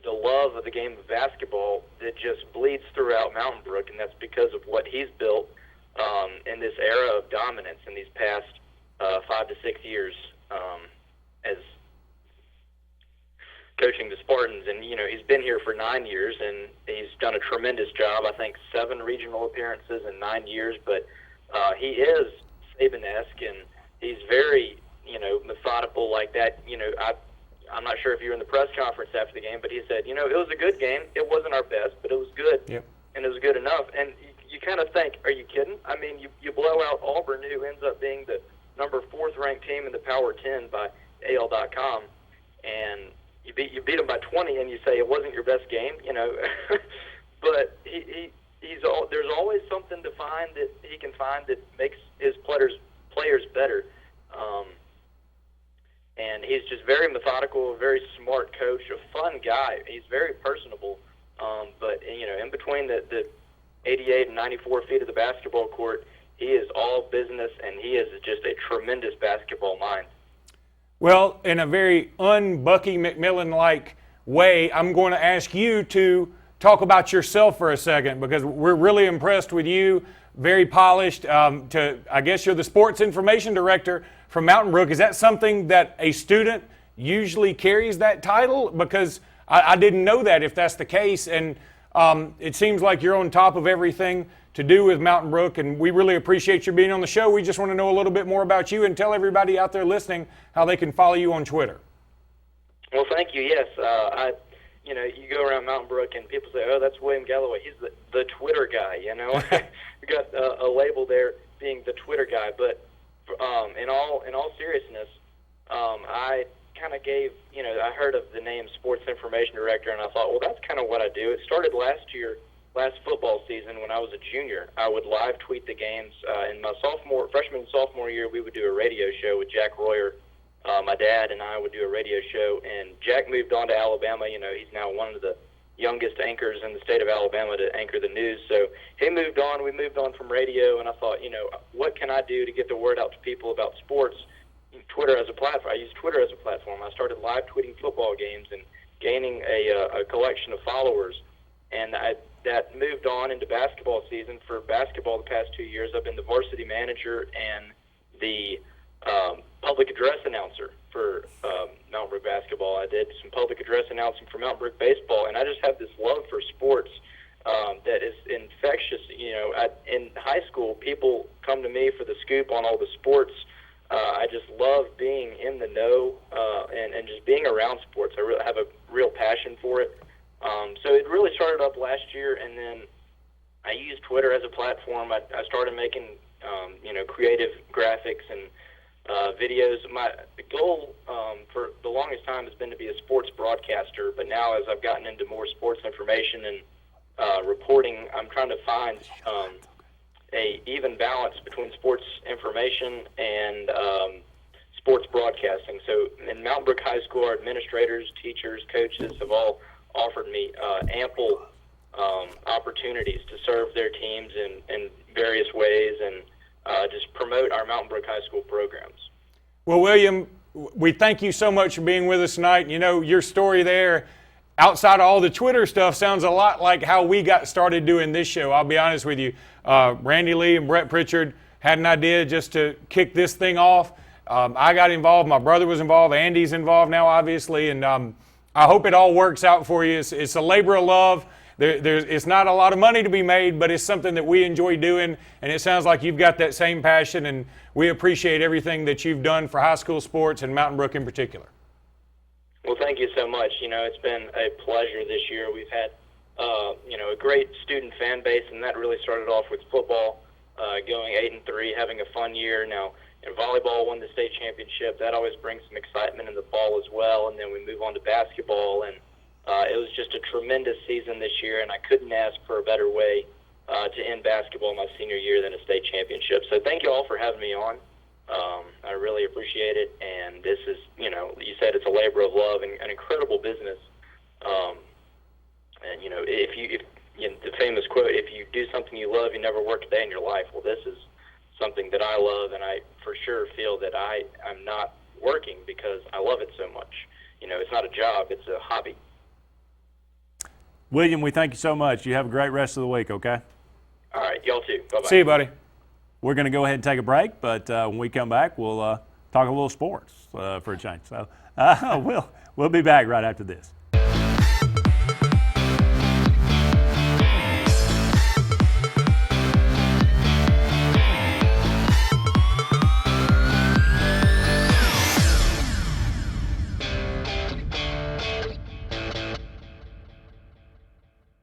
the love of the game of basketball that just bleeds throughout Mountain Brook, and that's because of what he's built in this era of dominance in these past 5 to 6 years as coaching the Spartans. And, you know, he's been here for 9 years, and he's done a tremendous job. I think 7 regional appearances in 9 years, but he is Saban-esque, and he's very, you know, methodical like that. You know, I'm not sure if you were in the press conference after the game, but he said, you know, it was a good game. It wasn't our best, but it was good, and it was good enough. And you kind of think, are you kidding? I mean, you blow out Auburn, who ends up being the number 4th ranked team in the Power 10 by AL.com, and you beat them by 20, and you say it wasn't your best game, you know. But there's always something to find that he can find that makes his players better. And he's just very methodical, a very smart coach, a fun guy. He's very personable. But, you know, in between the 88 and 94 feet of the basketball court, he is all business, and he is just a tremendous basketball mind. Well, in a very un-Bucky McMillan-like way, I'm going to ask you to talk about yourself for a second, because we're really impressed with you. Very polished. I guess you're the sports information director from Mountain Brook. Is that something that a student usually carries that title? Because I didn't know that, if that's the case. And it seems like you're on top of everything to do with Mountain Brook, and we really appreciate you being on the show. We just want to know a little bit more about you and tell everybody out there listening how they can follow you on Twitter. Well, thank you. Yes, you know, you go around Mountain Brook and people say, "Oh, that's William Galloway. He's the Twitter guy." You know, we got a label there being the Twitter guy. But in all seriousness, I kind of gave, you know, I heard of the name Sports Information Director, and I thought, well, that's kind of what I do. It started last football season when I was a junior. I would live tweet the games. In my freshman and sophomore year, we would do a radio show with Jack Royer. My dad and I would do a radio show, and Jack moved on to Alabama. You know, he's now one of the youngest anchors in the state of Alabama to anchor the news. So he moved on. We moved on from radio, and I thought, you know, what can I do to get the word out to people about sports? Twitter as a platform. I use Twitter as a platform. I started live tweeting football games and gaining a collection of followers, and that moved on into basketball season. For basketball the past 2 years, I've been the varsity manager and the public address announcer for Mountain Brook basketball. I did some public address announcing for Mountain Brook baseball, and I just have this love for sports that is infectious. You know, in high school, people come to me for the scoop on all the sports. I just love being in the know and just being around sports. I really have a real passion for it. So it really started up last year, and then I used Twitter as a platform. I started making you know, creative graphics and videos. My goal for the longest time has been to be a sports broadcaster, but now as I've gotten into more sports information and reporting, I'm trying to find a even balance between sports information and sports broadcasting. So in Mountain Brook High School, our administrators, teachers, coaches have all offered me ample opportunities to serve their teams in various ways and just promote our Mountain Brook High School programs. Well, William, we thank you so much for being with us tonight. You know, your story there, outside of all the Twitter stuff, sounds a lot like how we got started doing this show. I'll be honest with you. Randy Lee and Brett Pritchard had an idea just to kick this thing off. I got involved. My brother was involved. Andy's involved now, obviously. And I hope it all works out for you. It's a labor of love. it's not a lot of money to be made, but it's something that we enjoy doing, and it sounds like you've got that same passion, and we appreciate everything that you've done for high school sports and Mountain Brook in particular. Well, thank you so much. It's been a pleasure this year. We've had, a great student fan base, and that really started off with football, going 8-3, having a fun year. Now, volleyball won the state championship. That always brings some excitement in the fall as well. And then we move on to basketball, and it was just a tremendous season this year, and I couldn't ask for a better way to end basketball my senior year than a state championship. So thank you all for having me on. I really appreciate it, and this is, you said it's a labor of love and an incredible business. And if the famous quote, if you do something you love, you never work a day in your life. Well, this is something that I love, and I for sure feel that I'm not working because I love it so much. It's not a job, it's a hobby. William, we thank you so much. You have a great rest of the week, okay? All right, y'all too. Bye-bye. See you, buddy. We're going to go ahead and take a break, but when we come back, we'll talk a little sports for a change. So we'll be back right after this.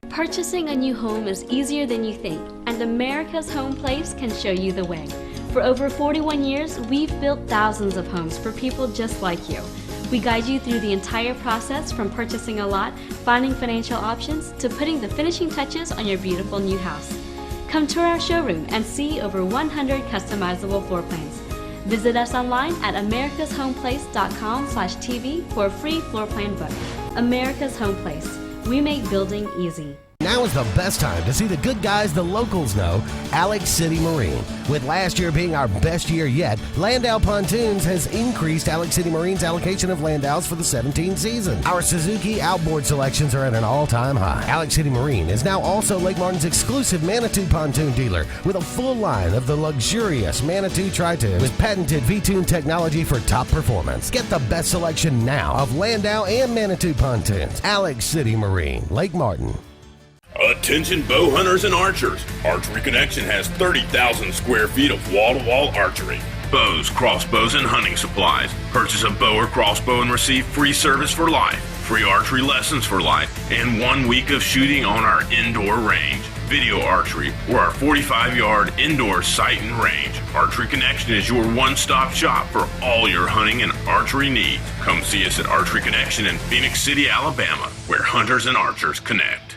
Purchasing a new home is easier than you think, and America's Home Place can show you the way. For over 41 years, we've built thousands of homes for people just like you. We guide you through the entire process, from purchasing a lot, finding financial options, to putting the finishing touches on your beautiful new house. Come tour our showroom and see over 100 customizable floor plans. Visit us online at americashomeplace.com/TV for a free floor plan book. America's Home Place. We make building easy. Now is the best time to see the good guys the locals know, Alex City Marine. With last year being our best year yet, Landau Pontoons has increased Alex City Marine's allocation of Landaus for the 17 season. Our Suzuki outboard selections are at an all-time high. Alex City Marine is now also Lake Martin's exclusive Manitou pontoon dealer with a full line of the luxurious Manitou Tri-Tune with patented V-Tune technology for top performance. Get the best selection now of Landau and Manitou pontoons. Alex City Marine, Lake Martin. Attention bow hunters and archers. Archery Connection has 30,000 square feet of wall-to-wall archery. Bows, crossbows, and hunting supplies. Purchase a bow or crossbow and receive free service for life, free archery lessons for life, and 1 week of shooting on our indoor range. Video archery, or our 45-yard indoor sight and range. Archery Connection is your one-stop shop for all your hunting and archery needs. Come see us at Archery Connection in Phoenix City, Alabama, where hunters and archers connect.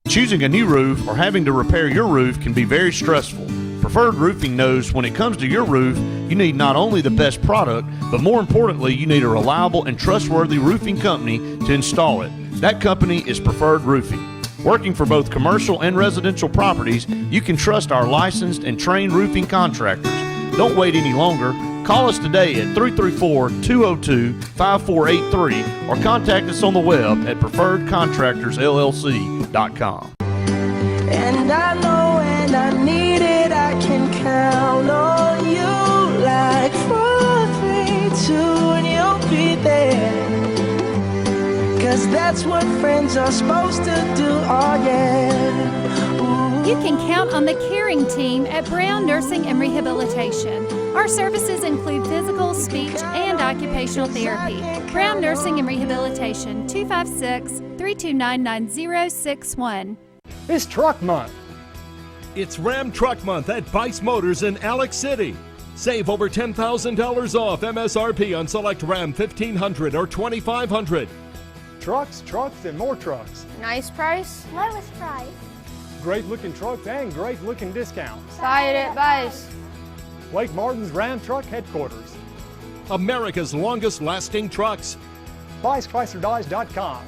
Choosing a new roof or having to repair your roof can be very stressful. Preferred Roofing knows when it comes to your roof, you need not only the best product, but more importantly, you need a reliable and trustworthy roofing company to install it. That company is Preferred Roofing. Working for both commercial and residential properties, you can trust our licensed and trained roofing contractors. Don't wait any longer. Call us today at 334-202-5483 or contact us on the web at preferredcontractorsllc.com. And I know when I need it, I can count on you. Like 4, 3, 2, and you'll be there. 'Cause that's what friends are supposed to do, oh yeah. Ooh. You can count on the caring team at Brown Nursing and Rehabilitation. Our services include physical, speech, and occupational therapy. Brown Nursing and Rehabilitation, 256-329-9061. It's Truck Month. It's Ram Truck Month at Bice Motors in Alex City. Save over $10,000 off MSRP on select Ram 1500 or 2500. Trucks, and more trucks. Nice price. Lowest price. Great looking trucks and great looking discounts. Buy it at Bice. Lake Martin's Ram Truck Headquarters. America's longest lasting trucks. BiceChryslerDodge.com.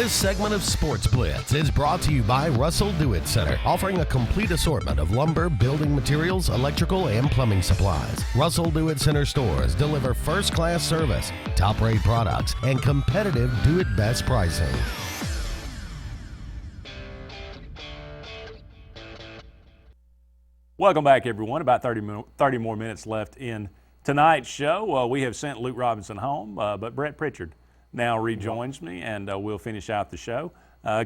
This segment of Sportz Blitz is brought to you by Russell Do-It Center, offering a complete assortment of lumber, building materials, electrical, and plumbing supplies. Russell Do-It Center stores deliver first-class service, top-rate products, and competitive do-it-best pricing. Welcome back, everyone. About 30 more minutes left in tonight's show. We have sent Luke Robinson home, but Brett Pritchard now rejoins me, and we'll finish out the show. A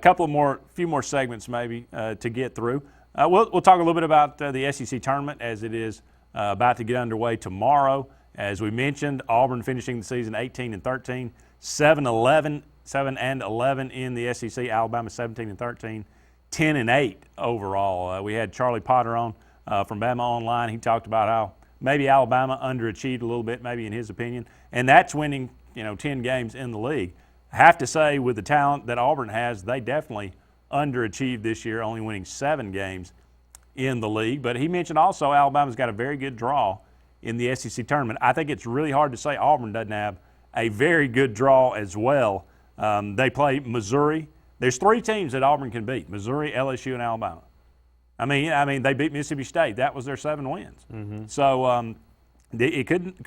few more segments maybe to get through. We'll talk a little bit about the SEC tournament as it is about to get underway tomorrow. As we mentioned, Auburn finishing the season 18-13, 7-11 in the SEC. Alabama 17-13, 10-8 overall. We had Charlie Potter on from Bama Online. He talked about how maybe Alabama underachieved a little bit, maybe in his opinion, and that's winning 10 games in the league. I have to say, with the talent that Auburn has, they definitely underachieved this year, only winning 7 games in the league. But he mentioned also Alabama's got a very good draw in the SEC tournament. I think it's really hard to say Auburn doesn't have a very good draw as well. They play Missouri. There's 3 teams that Auburn can beat: Missouri, LSU, and Alabama. I mean, they beat Mississippi State. That was their 7 wins. Mm-hmm. So it couldn't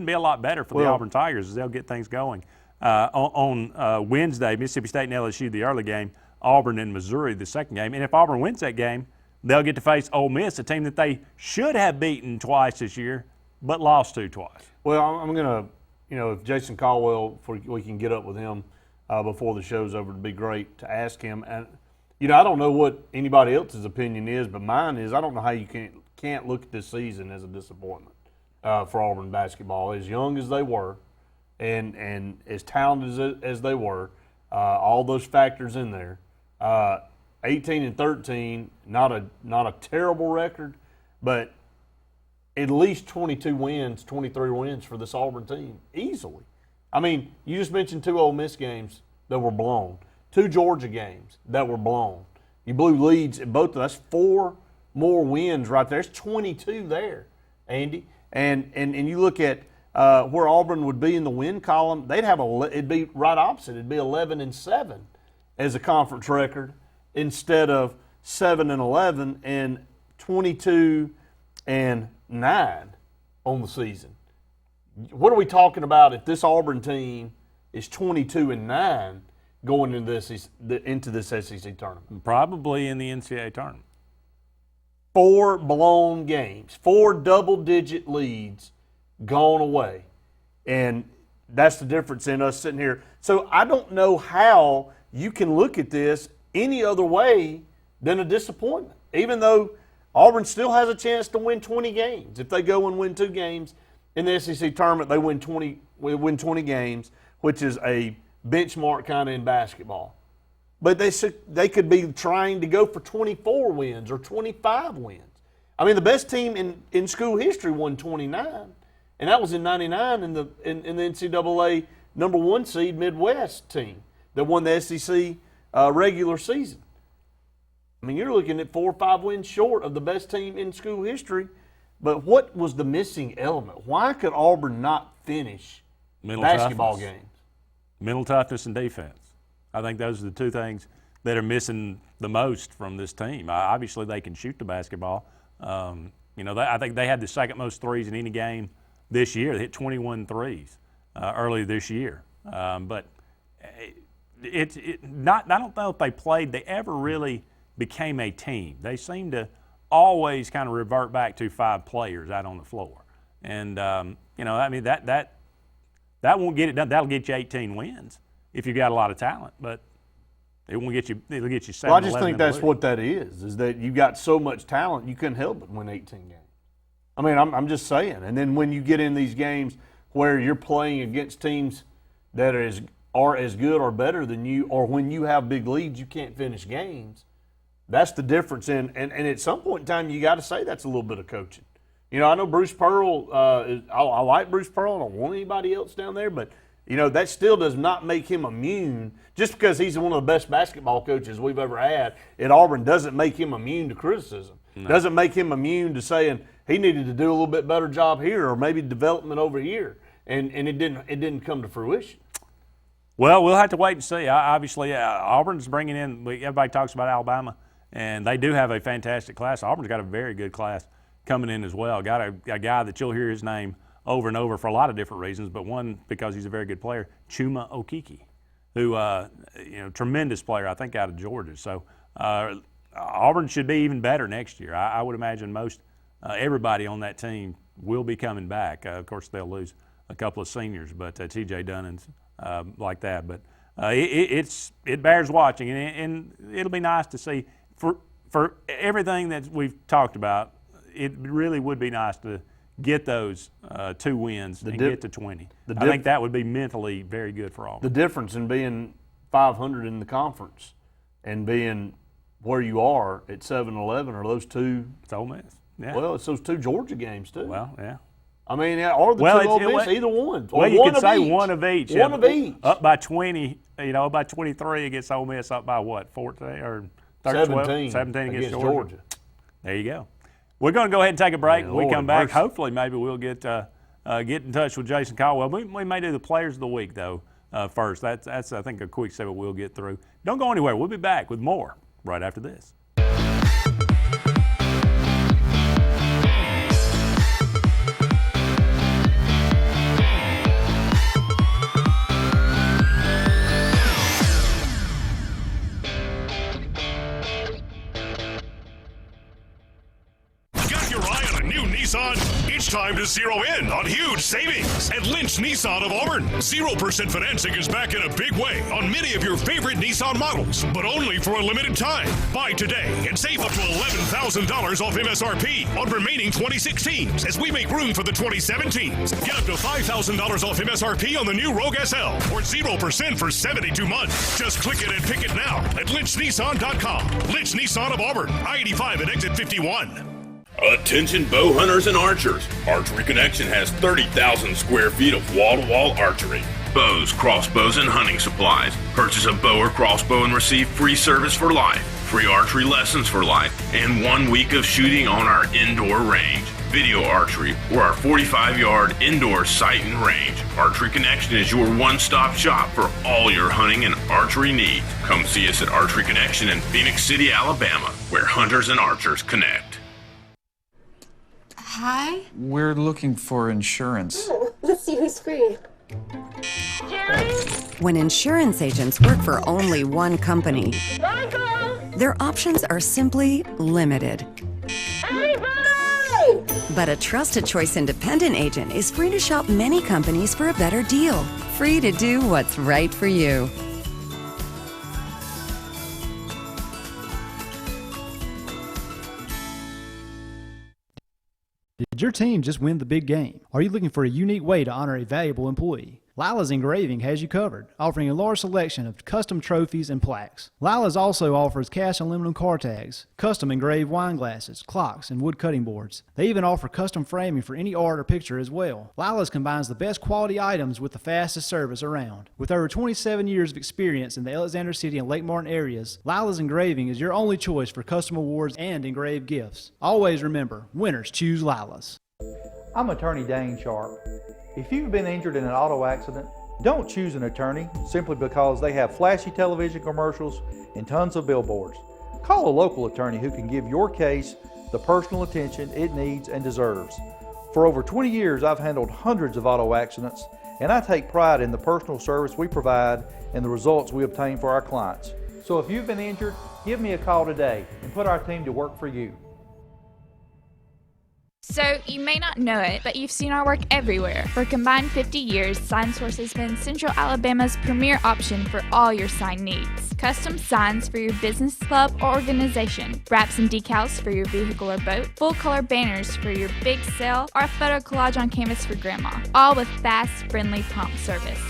be a lot better for the Auburn Tigers as they'll get things going. On Wednesday, Mississippi State and LSU, the early game, Auburn and Missouri, the second game. And if Auburn wins that game, they'll get to face Ole Miss, a team that they should have beaten twice this year, but lost to twice. Well, I'm going to, if Jason Caldwell, we can get up with him before the show's over, it'd be great to ask him. And, I don't know what anybody else's opinion is, but mine is I don't know how you can't look at this season as a disappointment for Auburn basketball. As young as they were and as talented as they were, all those factors in there, 18-13, not a terrible record, but at least 22 wins, 23 wins for this Auburn team, easily. I mean, you just mentioned 2 Ole Miss games that were blown, 2 Georgia games that were blown. You blew leads in both of those. That's 4 more wins right there. There's 22 there, Andy. And you look at where Auburn would be in the win column, it'd be right opposite. It'd be 11-7 as a conference record instead of 7-11 and 22-9 on the season. What are we talking about if this Auburn team is 22-9 going into this SEC tournament? Probably in the NCAA tournament. 4 blown games, 4 double-digit leads gone away. And that's the difference in us sitting here. So I don't know how you can look at this any other way than a disappointment, even though Auburn still has a chance to win 20 games. If they go and win 2 games in the SEC tournament, they win 20 games, which is a benchmark kind of in basketball. But they could be trying to go for 24 wins or 25 wins. I mean, the best team in school history won 29, and that was in '99 in the NCAA #1 seed Midwest team that won the SEC regular season. I mean, you're looking at 4 or 5 wins short of the best team in school history. But what was the missing element? Why could Auburn not finish basketball games? Mental toughness and defense. I think those are the 2 things that are missing the most from this team. Obviously, they can shoot the basketball. I think they had the second most threes in any game this year. They hit 21 threes earlier this year. But I don't know if they ever really became a team. They seem to always kind of revert back to 5 players out on the floor. And, that won't get it done. That'll get you 18 wins if you've got a lot of talent, but it won't get you. It'll get you 7. Well, I just think that's what that is that you got so much talent you couldn't help but win 18 games. I mean, I'm just saying. And then when you get in these games where you're playing against teams that are as good or better than you, or when you have big leads, you can't finish games. That's the difference. And at some point in time, you got to say that's a little bit of coaching. I know Bruce Pearl. I like Bruce Pearl. I don't want anybody else down there, but that still does not make him immune. Just because he's one of the best basketball coaches we've ever had at Auburn doesn't make him immune to criticism. No. Doesn't make him immune to saying he needed to do a little bit better job here or maybe development over here, and it didn't come to fruition. Well, we'll have to wait and see. Obviously, Auburn's bringing in. Everybody talks about Alabama, and they do have a fantastic class. Auburn's got a very good class coming in as well. Got a guy that you'll hear his name over and over for a lot of different reasons, but one because he's a very good player, Chuma Okeke, who tremendous player, I think, out of Georgia. So Auburn should be even better next year. I would imagine most everybody on that team will be coming back. Of course, they'll lose a couple of seniors, but T.J. Dunning's like that. But it bears watching, and it'll be nice to see for everything that we've talked about. It really would be nice to get those 2 wins and get to 20. I think that would be mentally very good for all. The difference in being 500 in the conference and being where you are at 7-11 are those two. It's Ole Miss. Yeah. Well, it's those 2 Georgia games too. Well, yeah. I mean, or the 2 Ole Miss, either one. Well, you could say one of each. One of each. Up by 20, up by 23 against Ole Miss. Up by what, 14 or 13, 17 against Georgia. There you go. We're going to go ahead and take a break. When we come back, hopefully maybe we'll get in touch with Jason Caldwell. We may do the Players of the Week, though, first. That's I think, a quick segment we'll get through. Don't go anywhere. We'll be back with more right after this. It's time to zero in on huge savings at Lynch Nissan of Auburn. 0% financing is back in a big way on many of your favorite Nissan models, but only for a limited time. Buy today and save up to $11,000 off MSRP on remaining 2016s as we make room for the 2017s. Get up to $5,000 off MSRP on the new Rogue SL or 0% for 72 months. Just click it and pick it now at lynchnissan.com. Lynch Nissan of Auburn, I-85 at exit 51. Attention bow hunters and archers. Archery Connection has 30,000 square feet of wall-to-wall archery. Bows, crossbows, and hunting supplies. Purchase a bow or crossbow and receive free service for life, free archery lessons for life, and 1 week of shooting on our indoor range. Video archery or our 45-yard indoor sight and range. Archery Connection is your one-stop shop for all your hunting and archery needs. Come see us at Archery Connection in Phoenix City, Alabama, where hunters and archers connect. Hi? We're looking for insurance. Let's see who's free. Jerry? When insurance agents work for only one company, Michael! their options are simply limited. Anybody! But a Trusted Choice independent agent is free to shop many companies for a better deal. Free to do what's right for you. Did your team just win the big game? Are you looking for a unique way to honor a valuable employee? Lila's Engraving has you covered, offering a large selection of custom trophies and plaques. Lila's also offers cast aluminum car tags, custom engraved wine glasses, clocks, and wood cutting boards. They even offer custom framing for any art or picture as well. Lila's combines the best quality items with the fastest service around. With over 27 years of experience in the Alexander City and Lake Martin areas, Lila's Engraving is your only choice for custom awards and engraved gifts. Always remember, winners choose Lila's. I'm attorney Dane Sharp. If you've been injured in an auto accident, don't choose an attorney simply because they have flashy television commercials and tons of billboards. Call a local attorney who can give your case the personal attention it needs and deserves. For over 20 years, I've handled hundreds of auto accidents, and I take pride in the personal service we provide and the results we obtain for our clients. So if you've been injured, give me a call today and put our team to work for you. So, you may not know it, but you've seen our work everywhere. For a combined 50 years, SignSource has been Central Alabama's premier option for all your sign needs. Custom signs for your business, club, or organization. Wraps and decals for your vehicle or boat. Full-color banners for your big sale, or a photo collage on canvas for grandma. All with fast, friendly, prompt service.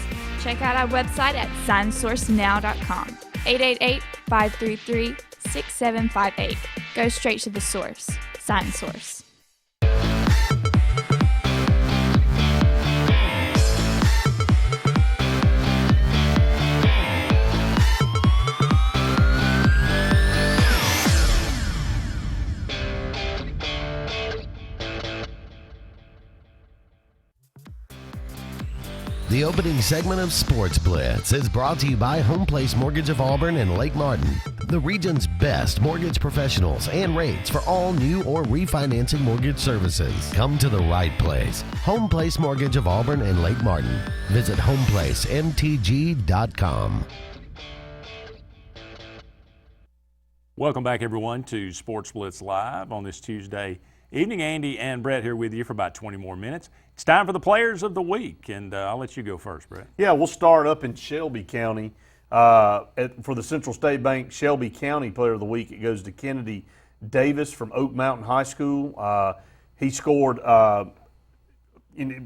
Check out our website at signsourcenow.com. 888-533-6758. Go straight to the source. SignSource. The opening segment of Sportz Blitz is brought to you by Home Place Mortgage of Auburn and Lake Martin, the region's best mortgage professionals and rates for all new or refinancing mortgage services. Come to the right place. Home Place Mortgage of Auburn and Lake Martin. Visit homeplacemtg.com. Welcome back, everyone, to Sportz Blitz Live on this Tuesday evening. Andy and Brett here with you for about 20 more minutes. It's time for the Players of the Week, and I'll let you go first, Brett. Yeah, we'll start up in Shelby County. For the Central State Bank Shelby County Player of the Week, it goes to Kennedy Davis from Oak Mountain High School. He scored,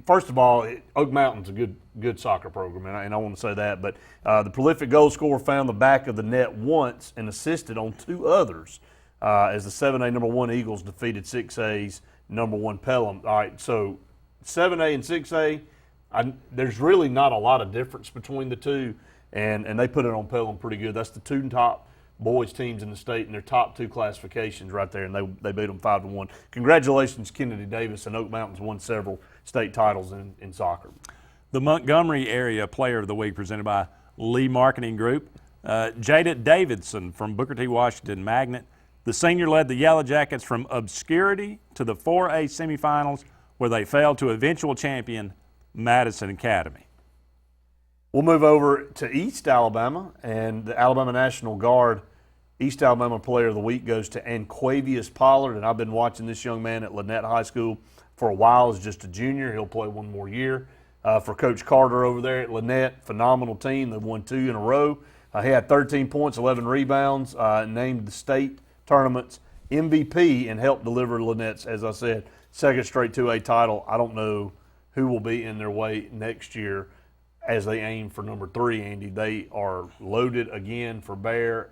first of all, Oak Mountain's a good soccer program, and I want to say that, but the prolific goal scorer found the back of the net once and assisted on 2 others as the 7A number 1 Eagles defeated 6A's number 1 Pelham. All right, so 7A and 6A, there's really not a lot of difference between the two, and they put it on Pelham pretty good. That's the 2 top boys teams in the state in their top 2 classifications right there, and they beat them 5-1. Congratulations, Kennedy Davis, and Oak Mountain's won several state titles in soccer. The Montgomery Area Player of the Week presented by Lee Marketing Group. Jada Davidson from Booker T. Washington Magnet. The senior led the Yellow Jackets from obscurity to the 4A semifinals, where they fell to eventual champion Madison Academy. We'll move over to East Alabama, and the Alabama National Guard East Alabama Player of the Week goes to Anquavius Pollard, and I've been watching this young man at Lynette High School for a while. He's just a junior. He'll play 1 more year. For Coach Carter over there at Lynette, phenomenal team. They've won 2 in a row. He had 13 points, 11 rebounds, named the state tournament's MVP, and helped deliver Lynette's, as I said, second straight 2A title. I don't know who will be in their way next year as they aim for number 3, Andy. They are loaded again for Bear.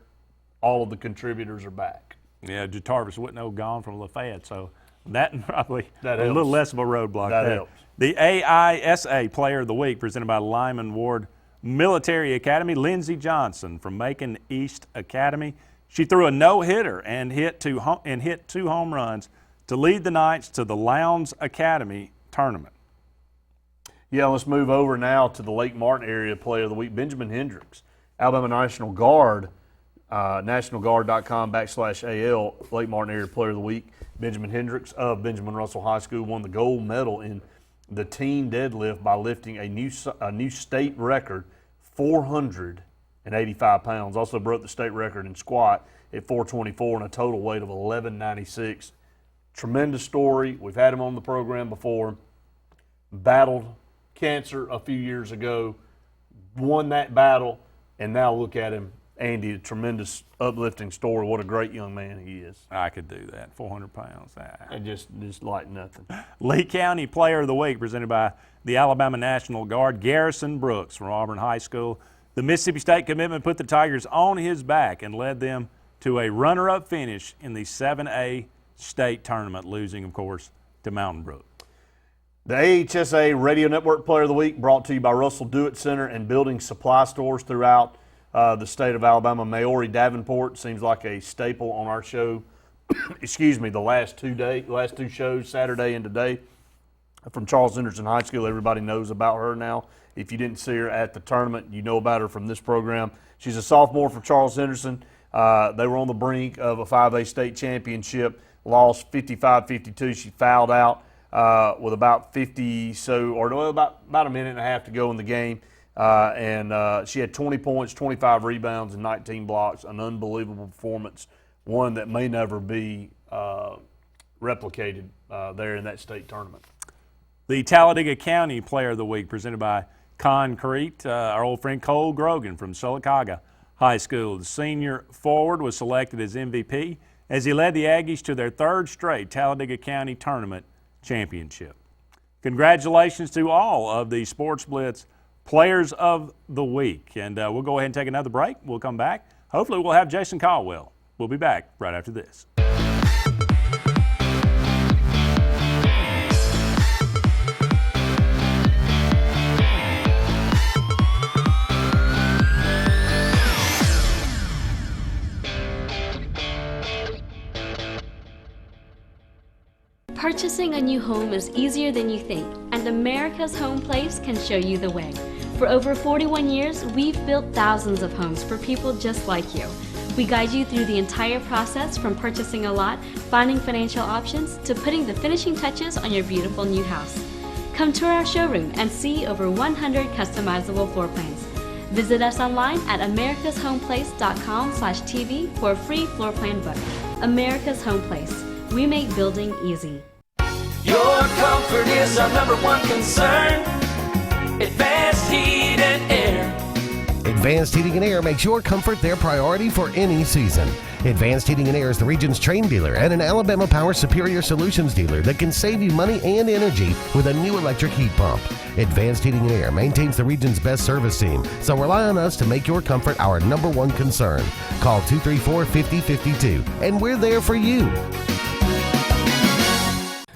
All of the contributors are back. Yeah, Jarvis Whitnell gone from Lafayette, so that probably that a little less of a roadblock that there. Helps. The AISA Player of the Week presented by Lyman Ward Military Academy, Lindsey Johnson from Macon East Academy. She threw a no-hitter and hit 2 home runs to lead the Knights to the Lowndes Academy tournament. Yeah, let's move over now to the Lake Martin Area Player of the Week, Benjamin Hendricks, Alabama National Guard, nationalguard.com/AL, Lake Martin Area Player of the Week. Benjamin Hendricks of Benjamin Russell High School won the gold medal in the team deadlift by lifting a new state record, 485 pounds. Also broke the state record in squat at 424 and a total weight of 1196. Tremendous story. We've had him on the program before. Battled cancer a few years ago, won that battle, and now look at him, Andy, a tremendous uplifting story. What a great young man he is. I could do that, 400 pounds. And just like nothing. Lee County Player of the Week presented by the Alabama National Guard, Garrison Brooks from Auburn High School. The Mississippi State commitment put the Tigers on his back and led them to a runner-up finish in the 7A state tournament, losing, of course, to Mountain Brook. The AHSA Radio Network Player of the Week brought to you by Russell Do-It Center and building supply stores throughout the state of Alabama. Maori Davenport seems like a staple on our show. Excuse me, the last two shows, Saturday and today, from Charles Henderson High School. Everybody knows about her now. If you didn't see her at the tournament, you know about her from this program. She's a sophomore from Charles Henderson. They were on the brink of a 5A state championship, lost 55-52. She fouled out with about a minute and a half to go in the game. And she had 20 points, 25 rebounds, and 19 blocks. An unbelievable performance, one that may never be replicated there in that state tournament. The Talladega County Player of the Week presented by Concrete, our old friend Cole Grogan from Sylacauga High School. The senior forward was selected as MVP as he led the Aggies to their 3rd straight Talladega County Tournament championship. Congratulations to all of the Sportz Blitz Players of the Week. And we'll go ahead and take another break. We'll come back. Hopefully we'll have Jason Caldwell. We'll be back right after this. Purchasing a new home is easier than you think, and and America's Home Place can show you the way. For over 41 years, we've built thousands of homes for people just like you. We guide you through the entire process from purchasing a lot, finding financial options, to putting the finishing touches on your beautiful new house. Come tour our showroom and see over 100 customizable floor plans. Visit us online at americashomeplace.com/TV for a free floor plan book. America's Home Place. We make building easy. Your comfort is our number one concern. Advanced Heat and Air. Advanced Heating and Air makes your comfort their priority for any season. Advanced Heating and Air is the region's Train dealer and an Alabama Power Superior Solutions dealer that can save you money and energy with a new electric heat pump. Advanced Heating and Air maintains the region's best service team, so rely on us to make your comfort our number one concern. Call 234-5052, and we're there for you.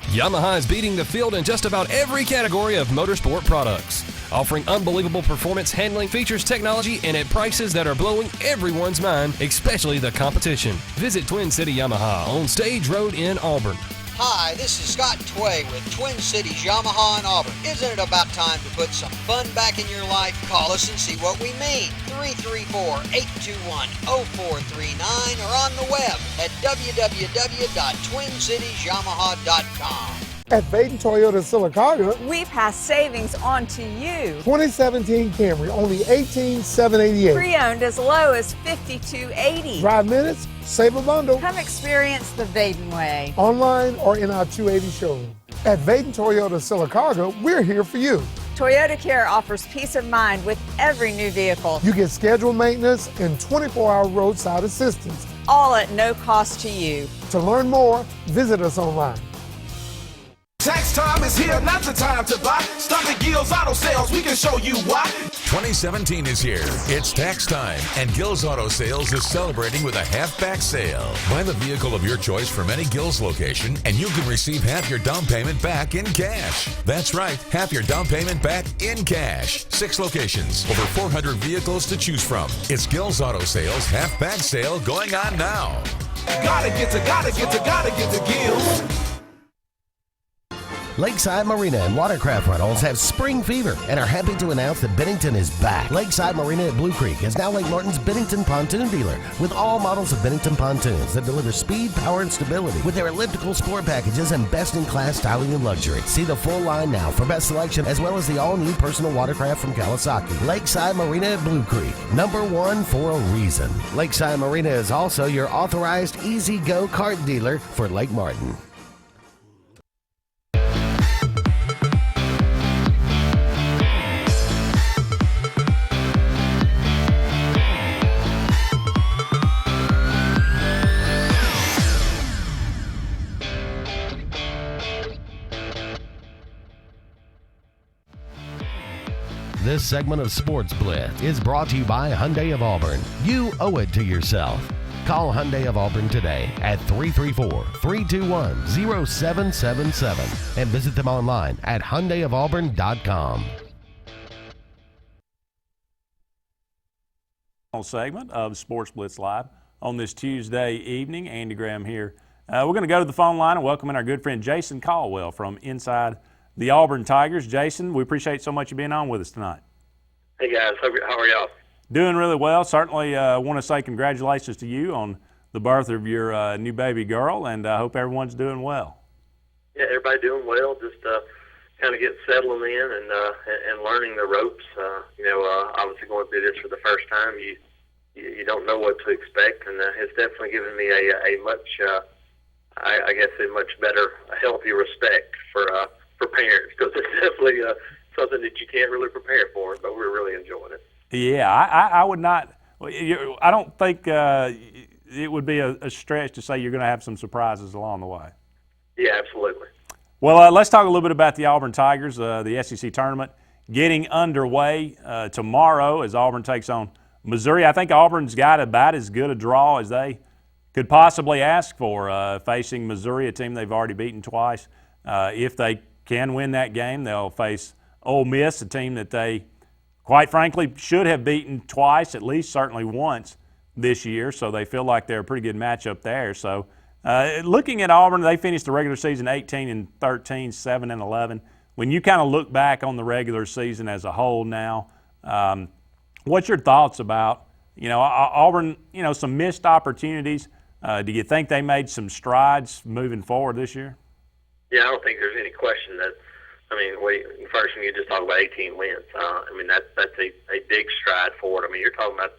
Yamaha is beating the field in just about every category of motorsport products, offering unbelievable performance, handling, features, technology, and at prices that are blowing everyone's mind, especially the competition. Visit Twin City Yamaha on Stage Road in Auburn. Hi, this is Scott Tway with Twin Cities Yamaha in Auburn. Isn't it about time to put some fun back in your life? Call us and see what we mean. 334-821-0439 or on the web at www.twincitiesyamaha.com. At Baden Toyota Silicaga, we pass savings on to you. 2017 Camry, only $18,788. Pre-owned as low as $52.80. Drive minutes, save a bundle. Come experience the Baden way. Online or in our 280 showroom. At Baden Toyota Silicaga, we're here for you. Toyota Care offers peace of mind with every new vehicle. You get scheduled maintenance and 24-hour roadside assistance. All at no cost to you. To learn more, visit us online. Tax time is here, not the time to buy. Stop at Gill's Auto Sales, we can show you why. 2017 is here. It's tax time, and Gill's Auto Sales is celebrating with a half-back sale. Buy the vehicle of your choice from any Gill's location, and you can receive half your down payment back in cash. That's right, half your down payment back in cash. 6 locations, over 400 vehicles to choose from. It's Gill's Auto Sales half-back sale going on now. Gotta get to Gill's. Lakeside Marina and Watercraft Rentals have spring fever and are happy to announce that Bennington is back. Lakeside Marina at Blue Creek is now Lake Martin's Bennington pontoon dealer with all models of Bennington pontoons that deliver speed, power, and stability with their elliptical sport packages and best-in-class styling and luxury. See the full line now for best selection as well as the all-new personal watercraft from Kawasaki. Lakeside Marina at Blue Creek, #1 for a reason. Lakeside Marina is also your authorized Easy Go kart dealer for Lake Martin. This segment of Sportz Blitz is brought to you by Hyundai of Auburn. You owe it to yourself. Call Hyundai of Auburn today at 334-321-0777 and visit them online at HyundaiofAuburn.com. Segment of Sportz Blitz Live on this Tuesday evening. Andy Graham here. We're going to go to the phone line and welcome in our good friend Jason Caldwell from inside the Auburn Tigers. Jason, we appreciate so much you being on with us tonight. Hey guys, how are y'all? Doing really well. Certainly want to say congratulations to you on the birth of your new baby girl, and I hope everyone's doing well. Yeah, everybody doing well. Just kind of getting settling in and learning the ropes. Obviously going through this for the first time, you don't know what to expect, and it's definitely given me a much, I guess, a much better, healthy respect for parents, because it's definitely something that you can't really prepare for, but we're really enjoying it. Yeah, I would not. I don't think it would be a stretch to say you're going to have some surprises along the way. Yeah, absolutely. Well, let's talk a little bit about the Auburn Tigers, the SEC tournament getting underway tomorrow as Auburn takes on Missouri. I think Auburn's got about as good a draw as they could possibly ask for, facing Missouri, a team they've already beaten twice. If they can win that game, they'll face Ole Miss, a team that they, quite frankly, should have beaten twice, at least certainly once this year, so they feel like they're a pretty good matchup there. So looking at Auburn, they finished the regular season 18-13, 7-11. when you kind of look back on the regular season as a whole now, what's your thoughts about, Auburn, some missed opportunities? Do you think they made some strides moving forward this year? Yeah, I don't think there's any question that. First when you just talk about 18 wins, that's a big stride forward. You're talking about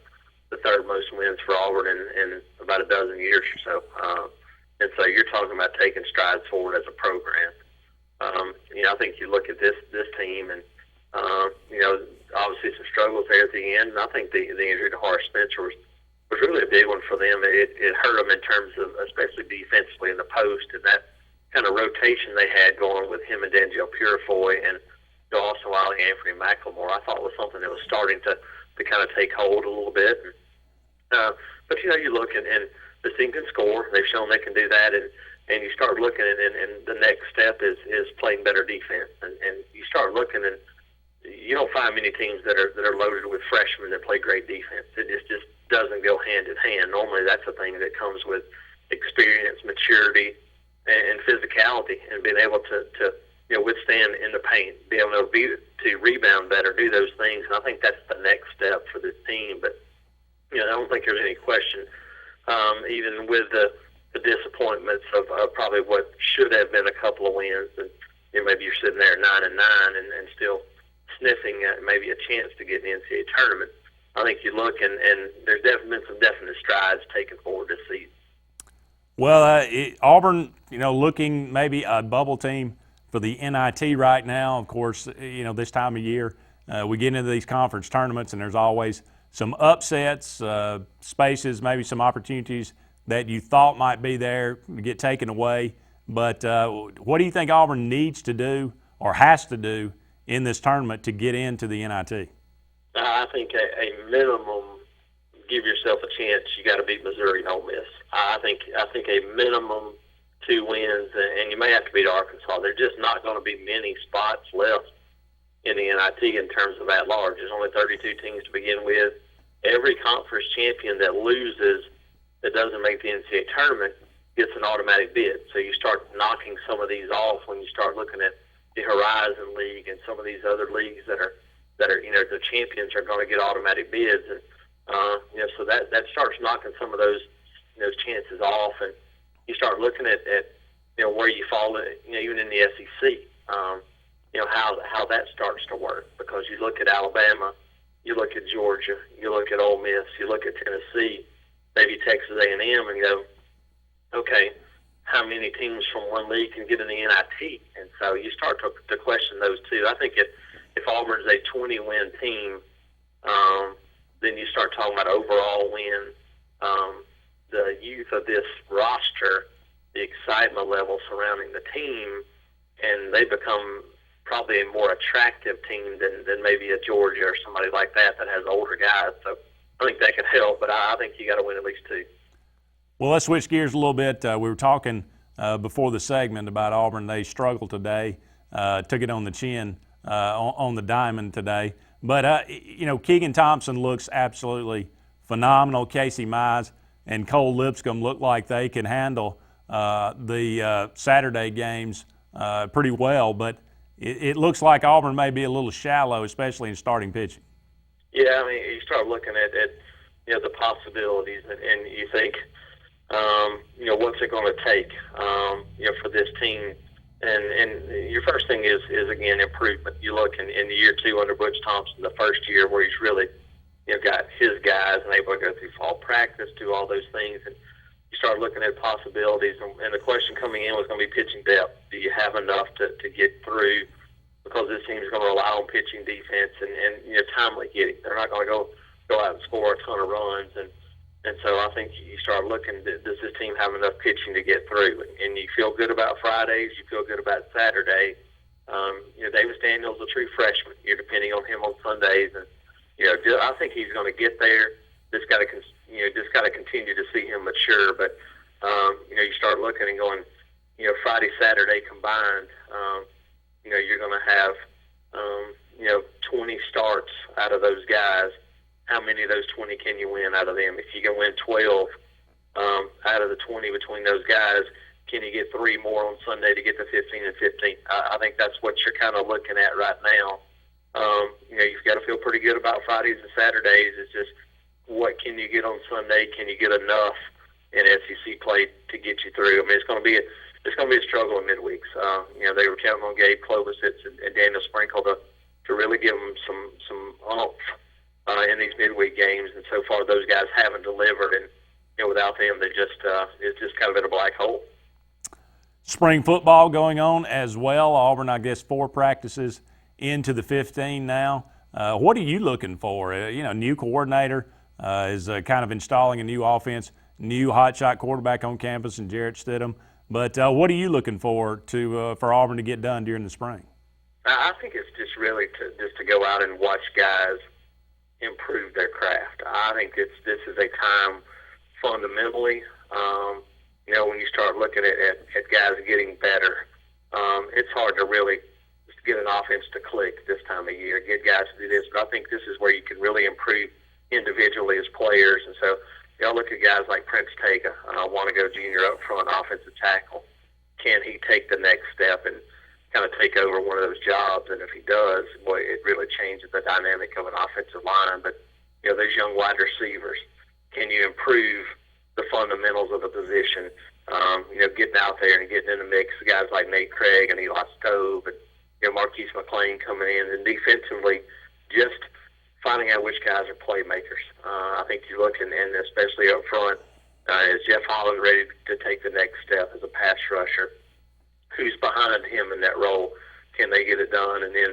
the third most wins for Auburn in about a dozen years or so, and so you're talking about taking strides forward as a program. I think you look at this team, and obviously some struggles there at the end. And I think the injury to Horace Spencer was really a big one for them. It hurt them in terms of, especially defensively in the post, and that kind of rotation they had going with him and Denzel Purifoy and also Anthony McLemore, I thought was something that was starting to kind of take hold a little bit. But you look and this team can score. They've shown they can do that, and you start looking and the next step is playing better defense. And you start looking, and you don't find many teams that are loaded with freshmen that play great defense. It just doesn't go hand in hand. Normally that's a thing that comes with experience, maturity, and physicality, and being able to withstand in the paint, be able to rebound better, do those things. And I think that's the next step for this team. But I don't think there's any question, even with the disappointments of probably what should have been a couple of wins, and maybe you're sitting there 9-9 and still sniffing at maybe a chance to get in the NCAA tournament. I think you look and there's definitely been some definite strides taken forward this season. Well, Auburn, looking maybe a bubble team for the NIT right now. Of course, this time of year, we get into these conference tournaments, and there's always some upsets, spaces, maybe some opportunities that you thought might be there to get taken away. But what do you think Auburn needs to do or has to do in this tournament to get into the NIT? I think a minimum, give yourself a chance. You got to beat Missouri and Ole Miss. I think a minimum 2 wins, and you may have to beat Arkansas. There's just not going to be many spots left in the NIT in terms of at-large. There's only 32 teams to begin with. Every conference champion that loses, that doesn't make the NCAA tournament, gets an automatic bid. So you start knocking some of these off when you start looking at the Horizon League and some of these other leagues that are the champions are going to get automatic bids, and so that starts knocking some of those chances off, and you start looking at where you fall, even in the SEC, how that starts to work, because you look at Alabama, you look at Georgia, you look at Ole Miss, you look at Tennessee, maybe Texas A&M, and go, okay, how many teams from one league can get in the NIT? And so you start to question those two. I think if Auburn's a 20-win team, then you start talking about overall wins. The youth of this roster, the excitement level surrounding the team, and they become probably a more attractive team than maybe a Georgia or somebody like that has older guys. So I think that could help, but I think you got to win at least 2. Well, let's switch gears a little bit. We were talking before the segment about Auburn. They struggled today, took it on the chin on the diamond today. But, Keegan Thompson looks absolutely phenomenal. Casey Mize and Cole Lipscomb look like they can handle the Saturday games pretty well. But it looks like Auburn may be a little shallow, especially in starting pitching. Yeah, you start looking at the possibilities, and you think, what's it going to take, for this team? And your first thing is again, improvement. You look in the year 2 under Butch Thompson, the first year where he's really, got his guys and able to go through fall practice, do all those things, and you start looking at possibilities. And the question coming in was going to be pitching depth. Do you have enough to get through? Because this team is going to rely on pitching, defense, and timely hitting. They're not going to go out and score a ton of runs. And so I think you start looking, does this team have enough pitching to get through? And you feel good about Fridays. You feel good about Saturday. Davis Daniels, a true freshman. You're depending on him on Sundays. And, I think he's going to get there. Just got to continue to see him mature. But, you start looking and going, Friday, Saturday combined, you're going to have, 20 starts out of those guys. How many of those 20 can you win out of them? If you can win 12 out of the 20 between those guys, can you get 3 more on Sunday to get to 15 and 15? I think that's what you're kind of looking at right now. You've got to feel pretty good about Fridays and Saturdays. It's just what can you get on Sunday? Can you get enough in SEC play to get you through? I mean, it's going to be a struggle in midweeks. They were counting on Gabe Klobuchar and Daniel Sprinkle to really give them some oomph in these midweek games, and so far those guys haven't delivered. And without them, it's just kind of in a black hole. Spring football going on as well. Auburn, I guess, 4 practices into the 15 now. What are you looking for? New coordinator is kind of installing a new offense, new hotshot quarterback on campus in Jarrett Stidham. But what are you looking for for Auburn to get done during the spring? I think it's just really to go out and watch guys improve their craft. I think this is a time fundamentally, when you start looking at guys getting better, it's hard to really just get an offense to click this time of year, get guys to do this. But I think this is where you can really improve individually as players. And so, look at guys like Prince Tega, Wannago Jr. up front, offensive tackle. Can he take the next step and kind of take over one of those jobs? And if he does, boy, it really changes the dynamic of an offensive line. But, those young wide receivers, can you improve the fundamentals of the position? Getting out there and getting in the mix, guys like Nate Craig and Eli Stove and Marquise McLean coming in, and defensively just finding out which guys are playmakers. I think you're looking, and especially up front, is Jeff Holland ready to take the next step as a pass rusher? Who's behind him in that role? Can they get it done? And then,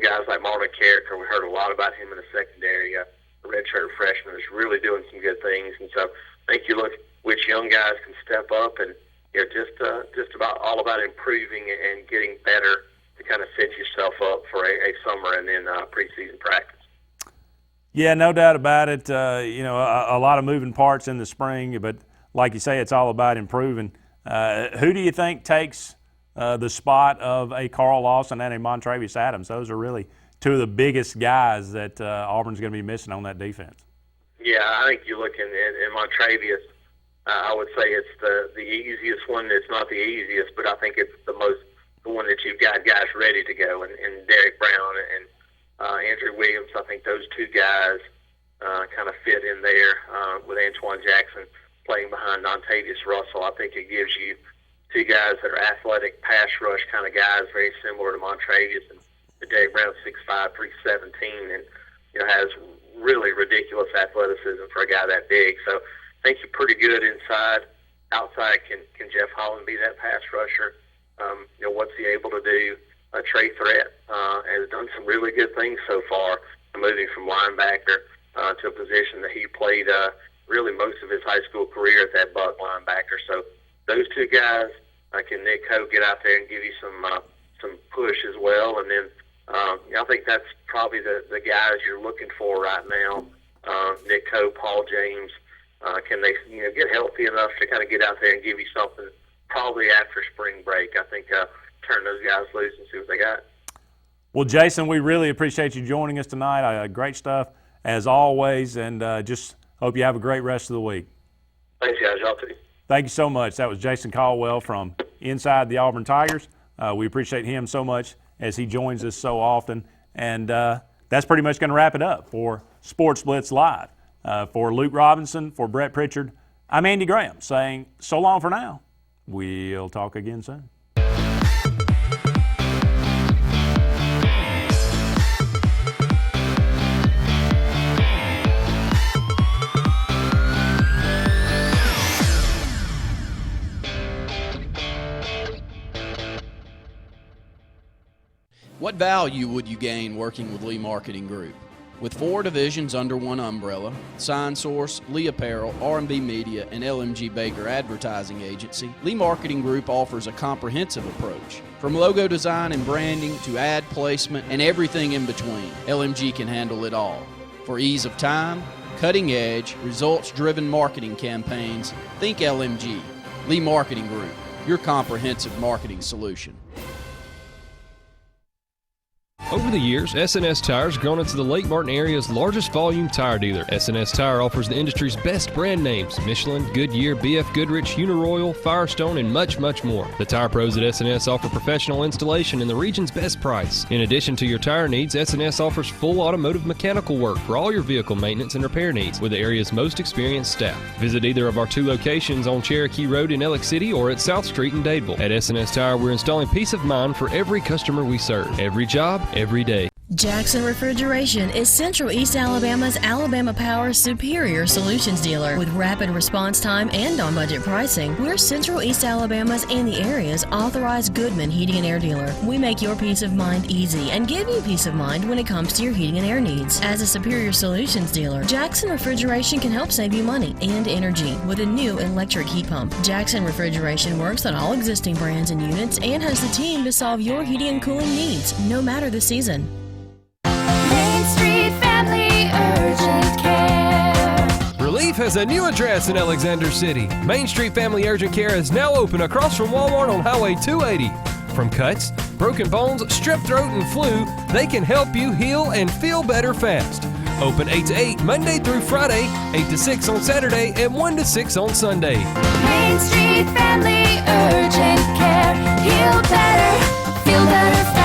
guys like Marvin Carricker, we heard a lot about him in the secondary. A redshirt freshman is really doing some good things. And so I think you look which young guys can step up, and just about all about improving and getting better to kind of set yourself up for a summer and then preseason practice. Yeah, no doubt about it. A lot of moving parts in the spring, but like you say, it's all about improving. Who do you think takes the spot of a Carl Lawson and a Montravius Adams? Those are really 2 of the biggest guys that Auburn's going to be missing on that defense. Yeah, I think you look in Montravius, I would say it's the easiest one. It's not the easiest, but I think it's the one that you've got guys ready to go. And Derek Brown and Andrew Williams, I think those 2 guys kind of fit in there with Antoine Jackson playing behind Dontavius Russell. I think it gives you 2 guys that are athletic pass rush kind of guys, very similar to Montravius. And Derek Brown, 6'5", 317, and has really ridiculous athleticism for a guy that big. So I think you're pretty good inside. Outside, can Jeff Holland be that pass rusher? What's he able to do? Trey Threat has done some really good things so far, moving from linebacker to a position that he played really most of his high school career at that buck linebacker. So those 2 guys, can Nick Coe get out there and give you some push as well? And then I think that's probably the guys you're looking for right now. Nick Coe, Paul James, can they get healthy enough to kind of get out there and give you something probably after spring break? I think turn those guys loose and see what they got. Well, Jason, we really appreciate you joining us tonight. Great stuff as always, and just hope you have a great rest of the week. Thanks, guys. Y'all too. Thank you so much. That was Jason Caldwell from Inside the Auburn Tigers. We appreciate him so much as he joins us so often. And that's pretty much going to wrap it up for Sportz Blitz Live. For Luke Robinson, for Brett Pritchard, I'm Andy Graham saying so long for now. We'll talk again soon. What value would you gain working with Lee Marketing Group? With 4 divisions under one umbrella, Sign Source, Lee Apparel, R&B Media, and LMG Baker Advertising Agency, Lee Marketing Group offers a comprehensive approach. From logo design and branding to ad placement and everything in between, LMG can handle it all. For ease of time, cutting-edge, results-driven marketing campaigns, think LMG. Lee Marketing Group, your comprehensive marketing solution. Over the years, S&S Tire has grown into the Lake Martin area's largest volume tire dealer. S&S Tire offers the industry's best brand names: Michelin, Goodyear, BF Goodrich, Uniroyal, Firestone, and much, much more. The tire pros at S&S offer professional installation and the region's best price. In addition to your tire needs, S&S offers full automotive mechanical work for all your vehicle maintenance and repair needs with the area's most experienced staff. Visit either of our 2 locations on Cherokee Road in Ellick City or at South Street in Dadeville. At S&S Tire, we're installing peace of mind for every customer we serve. Every job, every day. Jackson Refrigeration is Central East Alabama's Alabama Power superior solutions dealer. With rapid response time and on-budget pricing, we're Central East Alabama's and the area's authorized Goodman Heating and Air dealer. We make your peace of mind easy and give you peace of mind when it comes to your heating and air needs. As a superior solutions dealer, Jackson Refrigeration can help save you money and energy with a new electric heat pump. Jackson Refrigeration works on all existing brands and units and has the team to solve your heating and cooling needs, no matter the season. Main Street Family Urgent Care. Relief has a new address in Alexander City. Main Street Family Urgent Care is now open across from Walmart on Highway 280. From cuts, broken bones, strep throat, and flu, they can help you heal and feel better fast. Open 8 to 8 Monday through Friday, 8 to 6 on Saturday, and 1 to 6 on Sunday. Main Street Family Urgent Care. Heal better, feel better fast.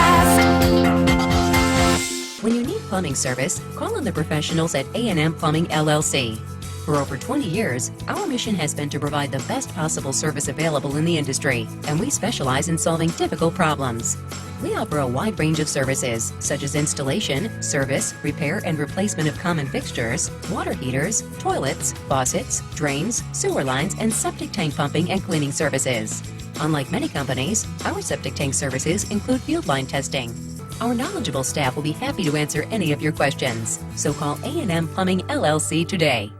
When you need plumbing service, call on the professionals at A&M Plumbing LLC. For over 20 years, our mission has been to provide the best possible service available in the industry, and we specialize in solving difficult problems. We offer a wide range of services, such as installation, service, repair, and replacement of common fixtures, water heaters, toilets, faucets, drains, sewer lines, and septic tank pumping and cleaning services. Unlike many companies, our septic tank services include field line testing. Our knowledgeable staff will be happy to answer any of your questions, so call A&M Plumbing LLC today.